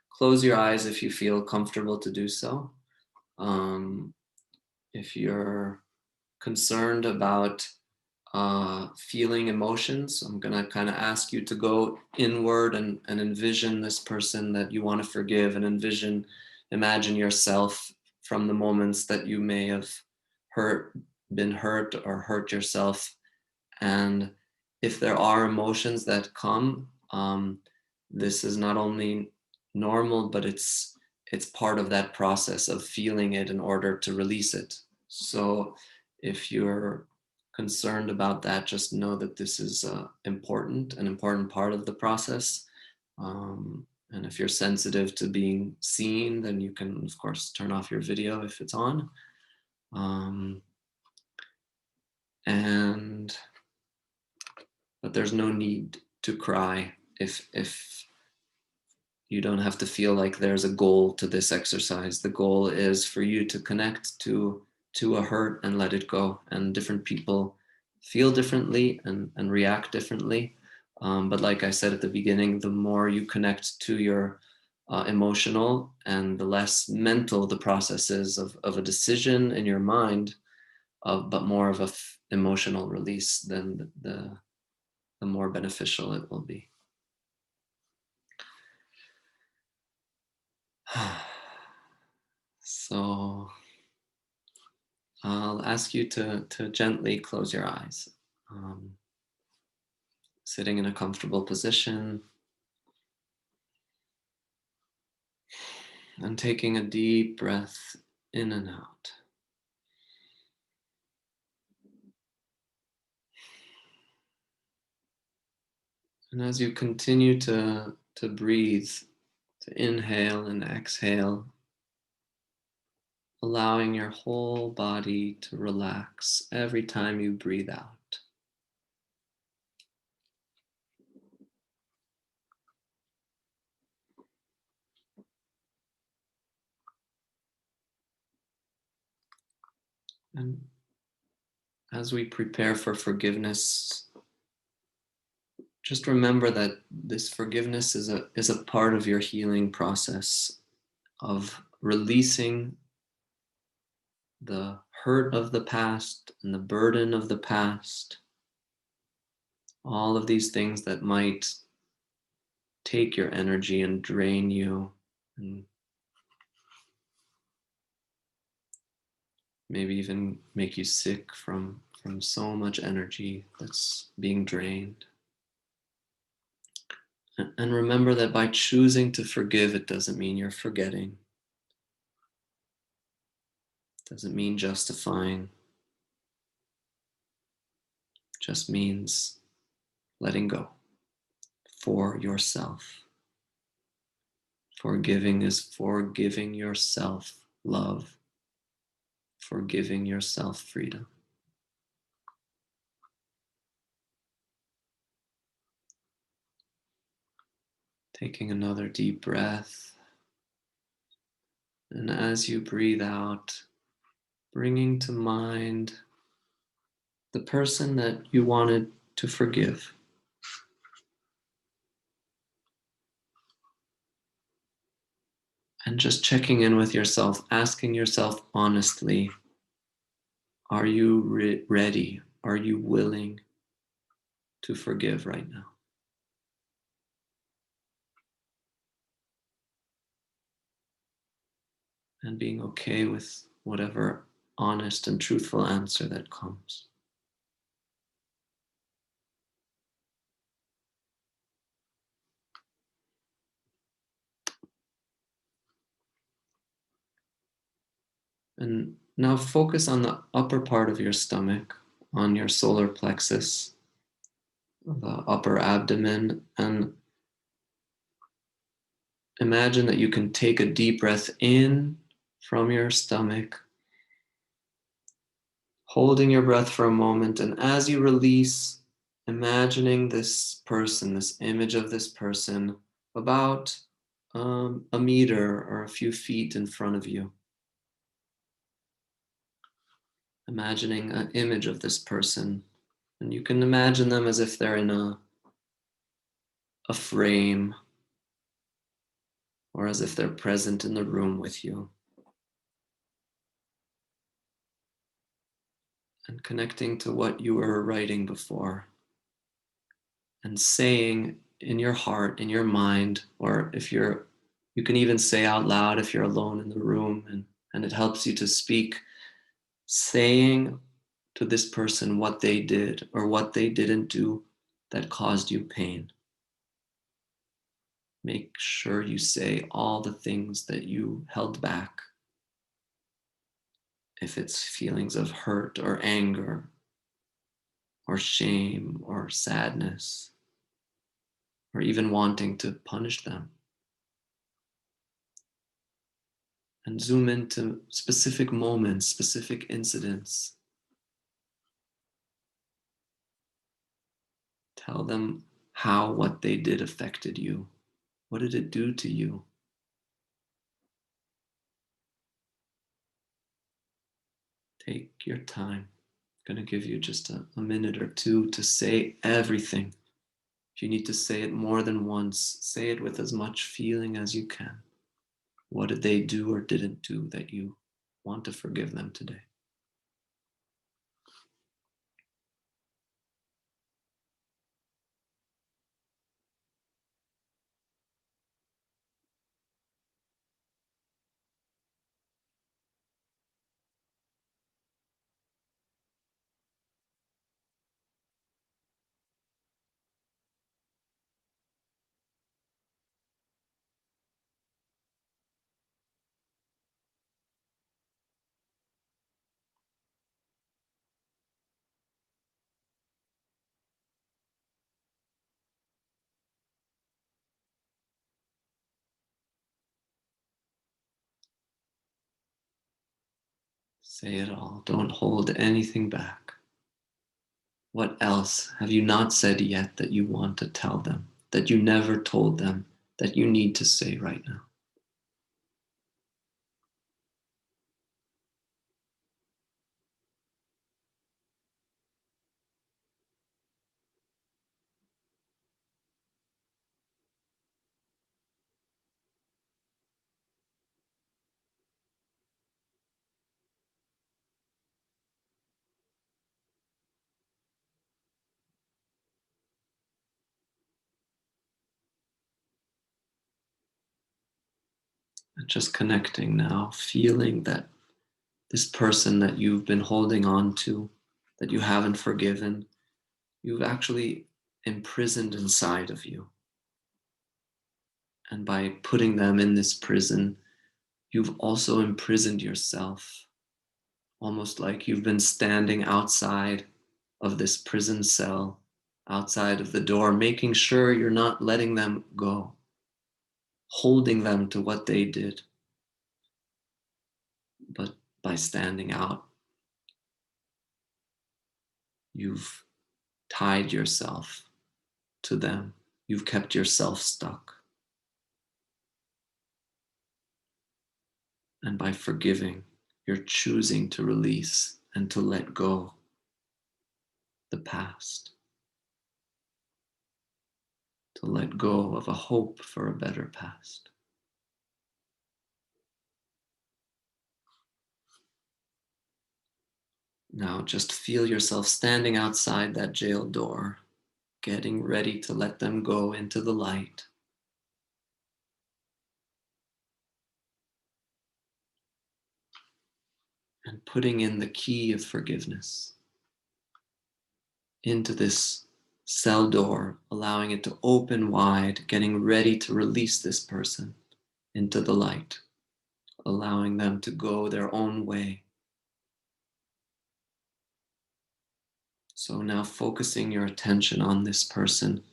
close your eyes if you feel comfortable to do so. If you're concerned about feeling emotions. I'm going to kind of ask you to go inward and envision this person that you want to forgive, and imagine yourself from the moments that you may have been hurt or hurt yourself. And if there are emotions that come, this is not only normal, but it's part of that process of feeling it in order to release it. So if you're concerned about that, just know that this is an important part of the process. And if you're sensitive to being seen, then you can, of course, turn off your video if it's on. But there's no need to cry if you don't have to feel like there's a goal to this exercise. The goal is for you to connect to a hurt and let it go. And different people feel differently and react differently. But like I said at the beginning, the more you connect to your emotional, and the less mental the process is of a decision in your mind, but more of a emotional release, then the more beneficial it will be. So I'll ask you to gently close your eyes, sitting in a comfortable position, and taking a deep breath in and out. And as you continue to breathe, to inhale and exhale, allowing your whole body to relax every time you breathe out. And as we prepare for forgiveness, just remember that this forgiveness is a part of your healing process of releasing the hurt of the past and the burden of the past, all of these things that might take your energy and drain you, and maybe even make you sick from so much energy that's being drained. And remember that by choosing to forgive, it doesn't mean you're forgetting. It doesn't mean justifying. It just means letting go for yourself. Forgiving is forgiving yourself love, forgiving yourself freedom. Taking another deep breath. And as you breathe out, bringing to mind the person that you wanted to forgive. And just checking in with yourself, asking yourself honestly, are you ready? Are you willing to forgive right now? And being okay with whatever honest and truthful answer that comes. And now focus on the upper part of your stomach, on your solar plexus, the upper abdomen, and imagine that you can take a deep breath in from your stomach, holding your breath for a moment, and as you release, imagining this person, this image of this person, about a meter or a few feet in front of you. Imagining an image of this person, and you can imagine them as if they're in a frame, or as if they're present in the room with you. and connecting to what you were writing before, and saying in your heart, in your mind, or if you can even say out loud if you're alone in the room and it helps you to speak, saying to this person what they did or what they didn't do that caused you pain. Make sure you say all the things that you held back. If it's feelings of hurt or anger or shame or sadness, or even wanting to punish them. And zoom into specific moments, specific incidents. Tell them how what they did affected you. What did it do to you? Take your time. I'm going to give you just a minute or two to say everything. If you need to say it more than once, say it with as much feeling as you can. What did they do or didn't do that you want to forgive them today? Say it all. Don't hold anything back. What else have you not said yet that you want to tell them, that you never told them, that you need to say right now? And just connecting now, feeling that this person that you've been holding on to, that you haven't forgiven, you've actually imprisoned inside of you. And by putting them in this prison, you've also imprisoned yourself, almost like you've been standing outside of this prison cell, outside of the door, making sure you're not letting them go, holding them to what they did. But by standing out, you've tied yourself to them. You've kept yourself stuck. And by forgiving, you're choosing to release and to let go the past, to let go of a hope for a better past. Now just feel yourself standing outside that jail door, getting ready to let them go into the light. And putting in the key of forgiveness into this cell door, allowing it to open wide, getting ready to release this person into the light, allowing them to go their own way. So now focusing your attention on this person,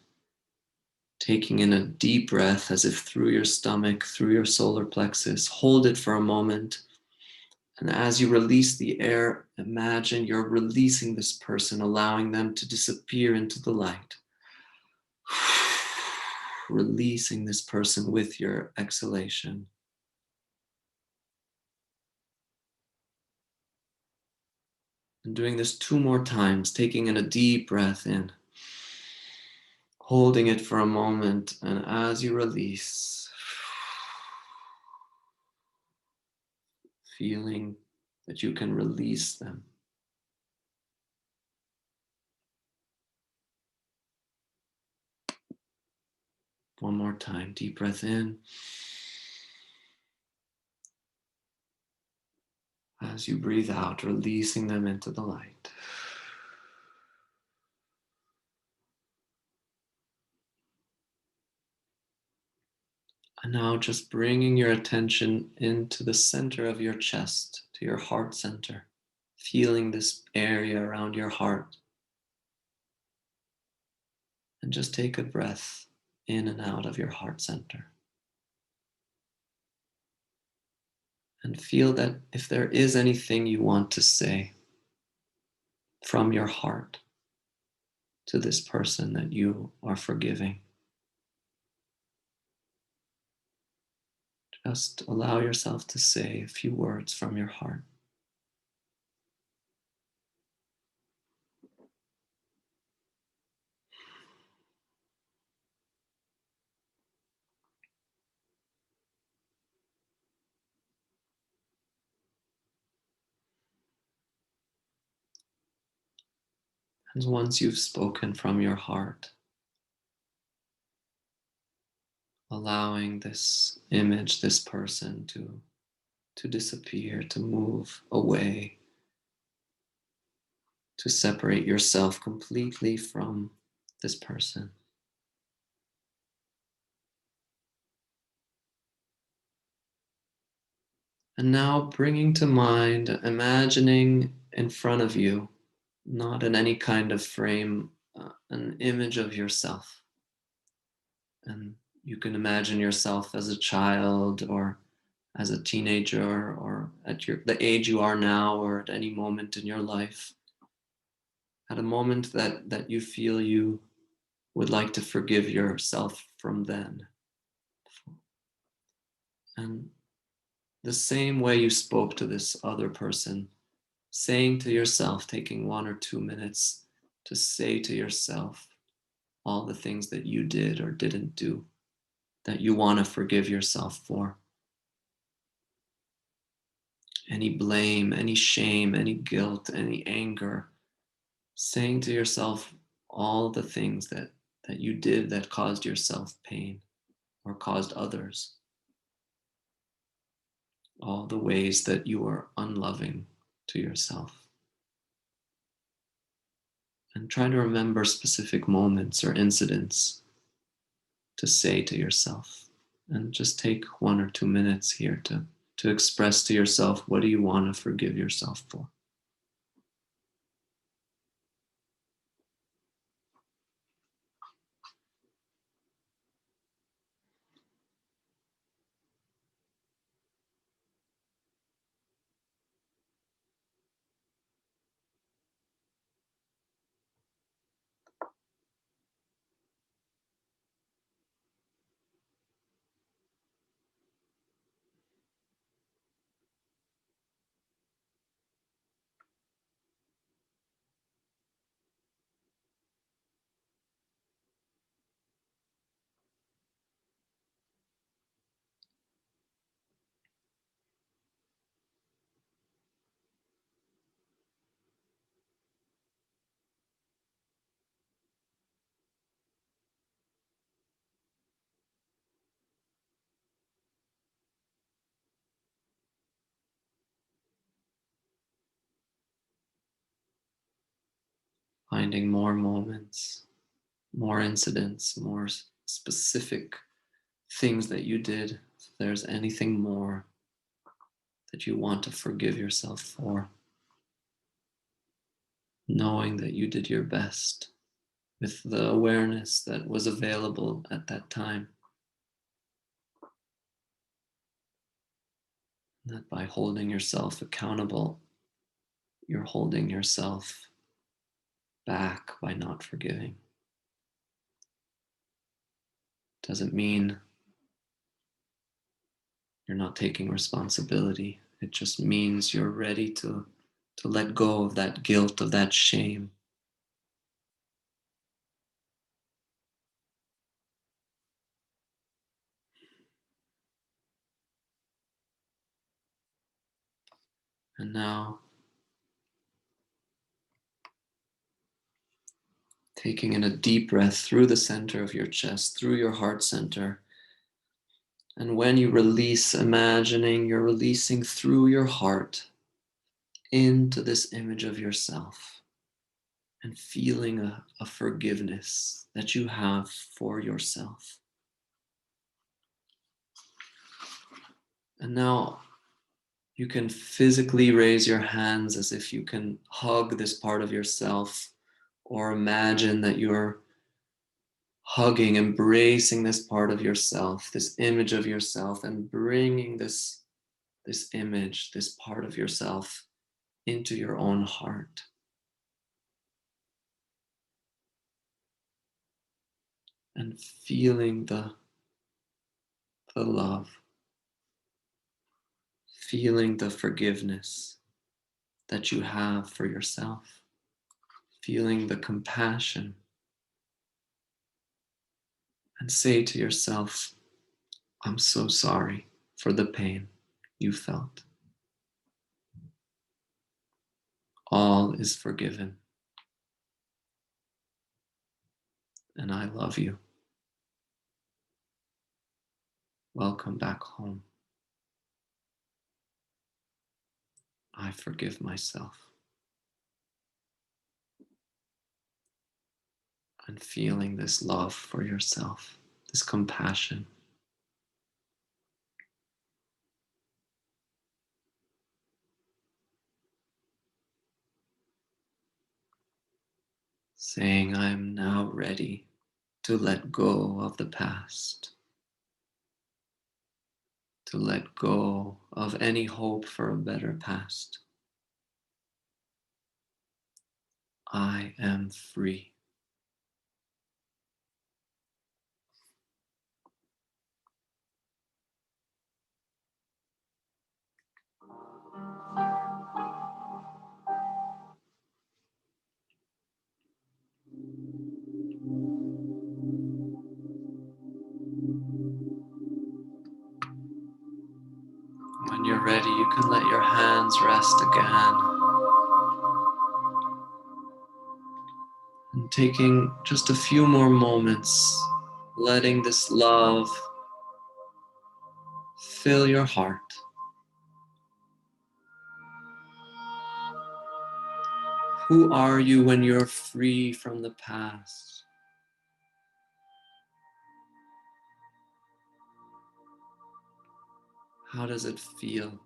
taking in a deep breath as if through your stomach, through your solar plexus, hold it for a moment. And as you release the air, imagine you're releasing this person, allowing them to disappear into the light. Releasing this person with your exhalation. And doing this 2 more times, taking in a deep breath in, holding it for a moment, and as you release, feeling that you can release them One more time, deep breath in. As you breathe out, releasing them into the light. And now just bringing your attention into the center of your chest, to your heart center, feeling this area around your heart. And just take a breath in and out of your heart center. And feel that if there is anything you want to say from your heart to this person that you are forgiving, just allow yourself to say a few words from your heart. And once you've spoken from your heart, allowing this image, this person to disappear, to move away, to separate yourself completely from this person. And now bringing to mind, imagining in front of you, not in any kind of frame, an image of yourself. And you can imagine yourself as a child or as a teenager or at the age you are now or at any moment in your life. At a moment that you feel you would like to forgive yourself from then. And the same way you spoke to this other person, saying to yourself, taking 1 or 2 minutes to say to yourself all the things that you did or didn't do that you want to forgive yourself for. Any blame, any shame, any guilt, any anger, saying to yourself all the things that you did that caused yourself pain or caused others. All the ways that you are unloving to yourself. And try to remember specific moments or incidents to say to yourself. And just take 1 or 2 minutes here to express to yourself, what do you want to forgive yourself for? Finding more moments, more incidents, more specific things that you did. If there's anything more that you want to forgive yourself for, knowing that you did your best with the awareness that was available at that time. That by holding yourself accountable, you're holding yourself back by not forgiving. Doesn't mean you're not taking responsibility. It just means you're ready to let go of that guilt, of that shame. And now, Taking in a deep breath through the center of your chest, through your heart center. And when you release, imagining you're releasing through your heart into this image of yourself and feeling a forgiveness that you have for yourself. And now you can physically raise your hands as if you can hug this part of yourself, or imagine that you're hugging, embracing this part of yourself, this image of yourself, and bringing this image, this part of yourself into your own heart. And feeling the love, feeling the forgiveness that you have for yourself, feeling the compassion. And say to yourself, I'm so sorry for the pain you felt. All is forgiven. And I love you. Welcome back home. I forgive myself. And feeling this love for yourself, this compassion. Saying, I am now ready to let go of the past, to let go of any hope for a better past. I am free. When you're ready, you can let your hands rest again. And taking just a few more moments, letting this love fill your heart. Who are you when you're free from the past? How does it feel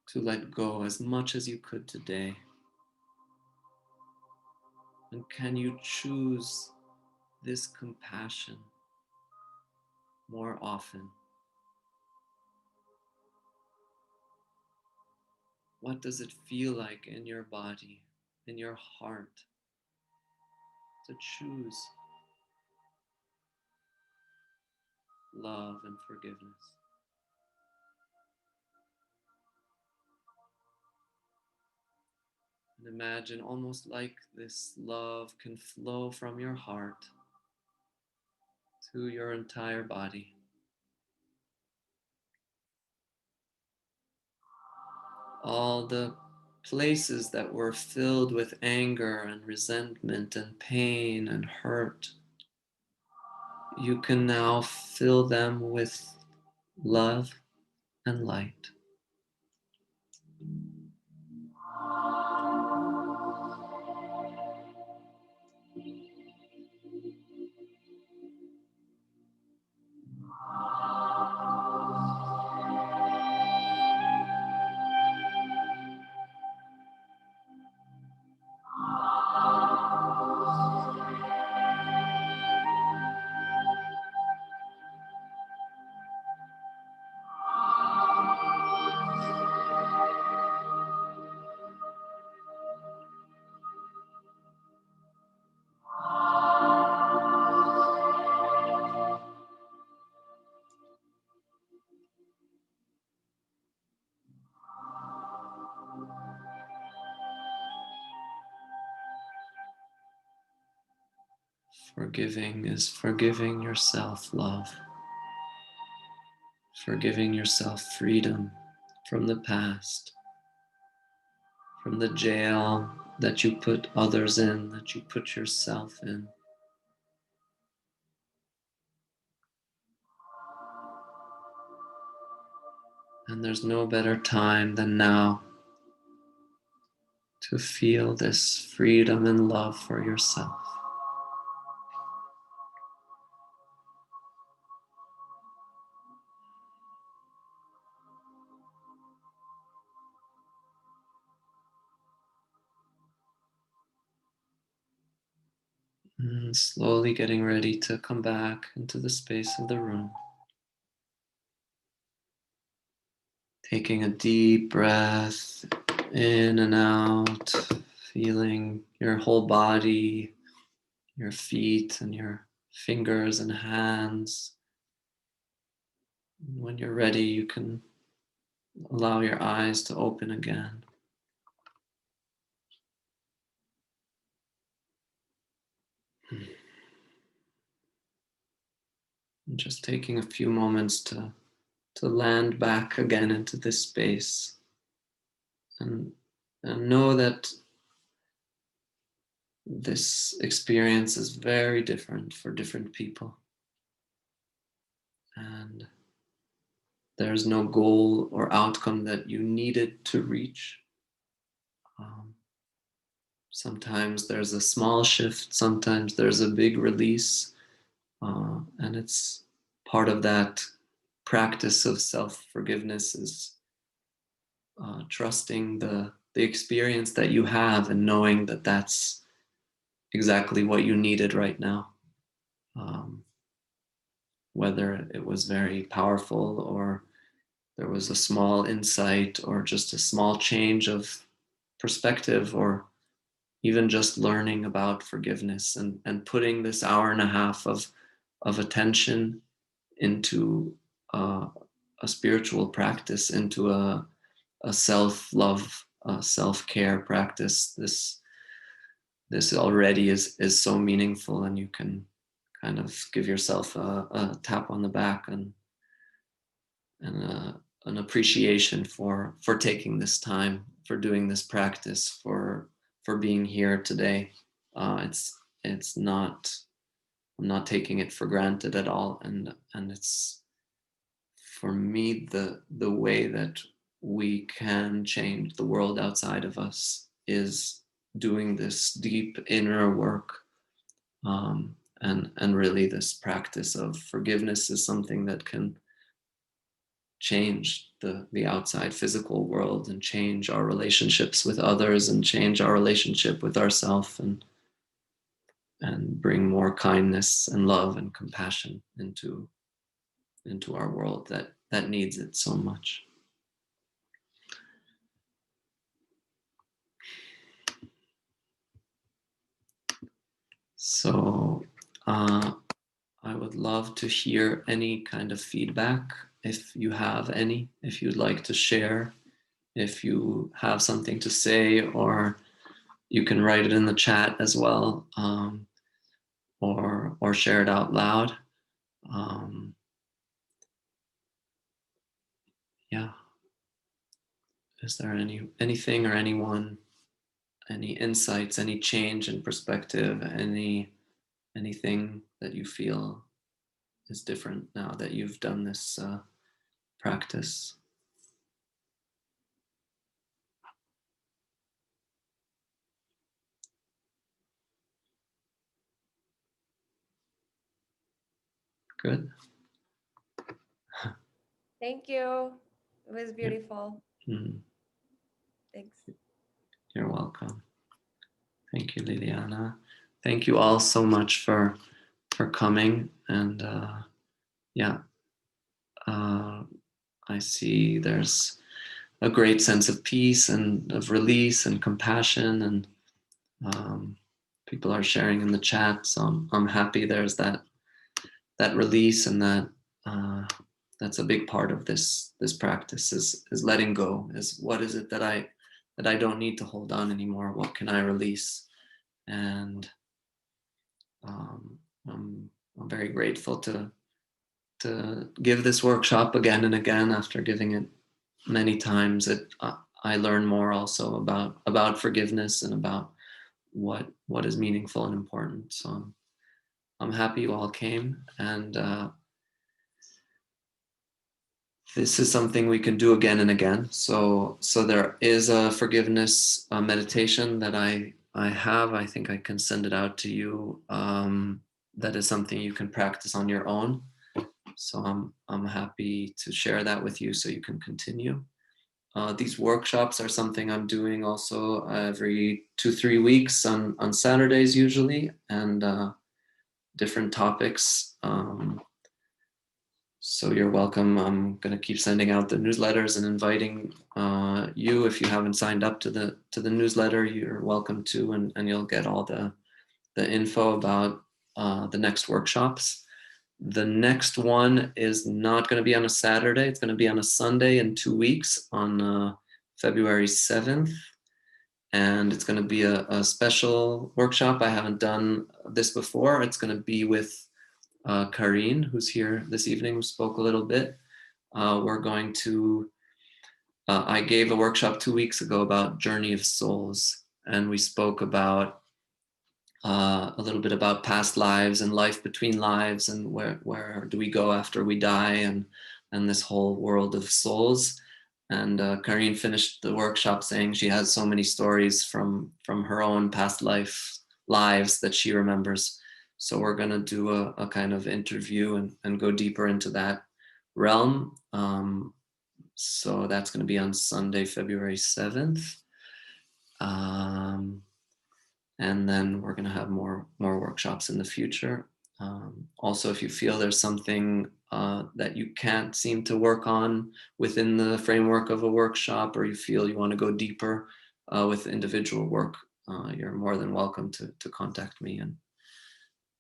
to let go as much as you could today? And can you choose this compassion more often? What does it feel like in your body, in your heart, to choose love and forgiveness? And imagine almost like this love can flow from your heart to your entire body. All the places that were filled with anger and resentment and pain and hurt, you can now fill them with love and light. Forgiving is forgiving yourself love, forgiving yourself freedom from the past, from the jail that you put others in, that you put yourself in. And there's no better time than now to feel this freedom and love for yourself. And slowly getting ready to come back into the space of the room. Taking a deep breath in and out, feeling your whole body, your feet and your fingers and hands. When you're ready, you can allow your eyes to open again. And just taking a few moments to land back again into this space and know that this experience is very different for different people. And there's no goal or outcome that you needed to reach. Sometimes there's a small shift, sometimes there's a big release, and it's part of that practice of self-forgiveness is trusting the experience that you have and knowing that that's exactly what you needed right now. Whether it was very powerful or there was a small insight or just a small change of perspective or even just learning about forgiveness and putting this hour and a half of attention into a spiritual practice, into a self-love, self-care practice. This already is so meaningful, and you can kind of give yourself a tap on the back and an appreciation for taking this time, for doing this practice, for being here today. It's not, I'm not taking it for granted at all, and it's for me the way that we can change the world outside of us is doing this deep inner work. And really this practice of forgiveness is something that can change the outside physical world and change our relationships with others and change our relationship with ourselves and bring more kindness and love and compassion into our world that needs it so much. So I would love to hear any kind of feedback, if you have any, if you'd like to share, if you have something to say, or you can write it in the chat as well, or share it out loud. Yeah. Is there anything or anyone, any insights, any change in perspective, anything that you feel is different now that you've done this practice? Good. Thank you. It was beautiful. Mm-hmm. Thanks. You're welcome. Thank you, Liliana. Thank you all so much for coming. And I see there's a great sense of peace and of release and compassion, and people are sharing in the chat. So I'm happy there's that release, and that that's a big part of this practice is letting go. Is what is it that I don't need to hold on anymore? What can I release? And I'm very grateful to give this workshop again and again after giving it many times. I learn more also about forgiveness and about what is meaningful and important. So I'm happy you all came, and this is something we can do again and again. So there is a forgiveness meditation that I have. I think I can send it out to you. That is something you can practice on your own. So I'm happy to share that with you so you can continue. These workshops are something I'm doing also every 2-3 weeks on Saturdays usually, and different topics. So you're welcome. I'm going to keep sending out the newsletters and inviting you. If you haven't signed up to the newsletter, you're welcome to, and you'll get all the info about the next workshops. The next one is not going to be on a Saturday. It's going to be on a Sunday in 2 weeks on February 7th. And it's going to be a special workshop. I haven't done this before. It's going to be with Karine, who's here this evening, who spoke a little bit. We're going to, I gave a workshop 2 weeks ago about Journey of Souls, and we spoke about a little bit about past lives and life between lives, and where do we go after we die, and this whole world of souls. And Karine finished the workshop saying she has so many stories from her own past lives that she remembers. So we're going to do a kind of interview and go deeper into that realm. So that's going to be on Sunday, February 7th. And then we're going to have more workshops in the future. Also, if you feel there's something that you can't seem to work on within the framework of a workshop, or you feel you want to go deeper with individual work, you're more than welcome to contact me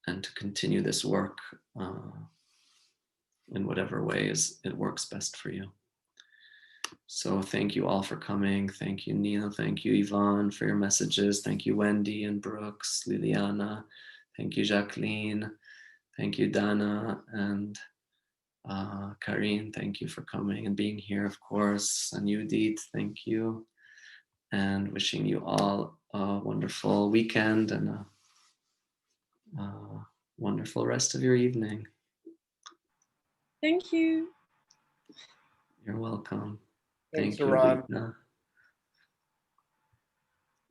and to continue this work in whatever ways it works best for you. So thank you all for coming. Thank you, Nina. Thank you, Yvonne, for your messages. Thank you, Wendy and Brooks, Liliana. Thank you, Jacqueline. Thank you, Dana and Karine. Thank you for coming and being here, of course. And you, Deet, thank you. And wishing you all a wonderful weekend and a wonderful rest of your evening. Thank you. You're welcome. Thanks, Thank you, Eran. Lisa.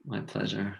My pleasure.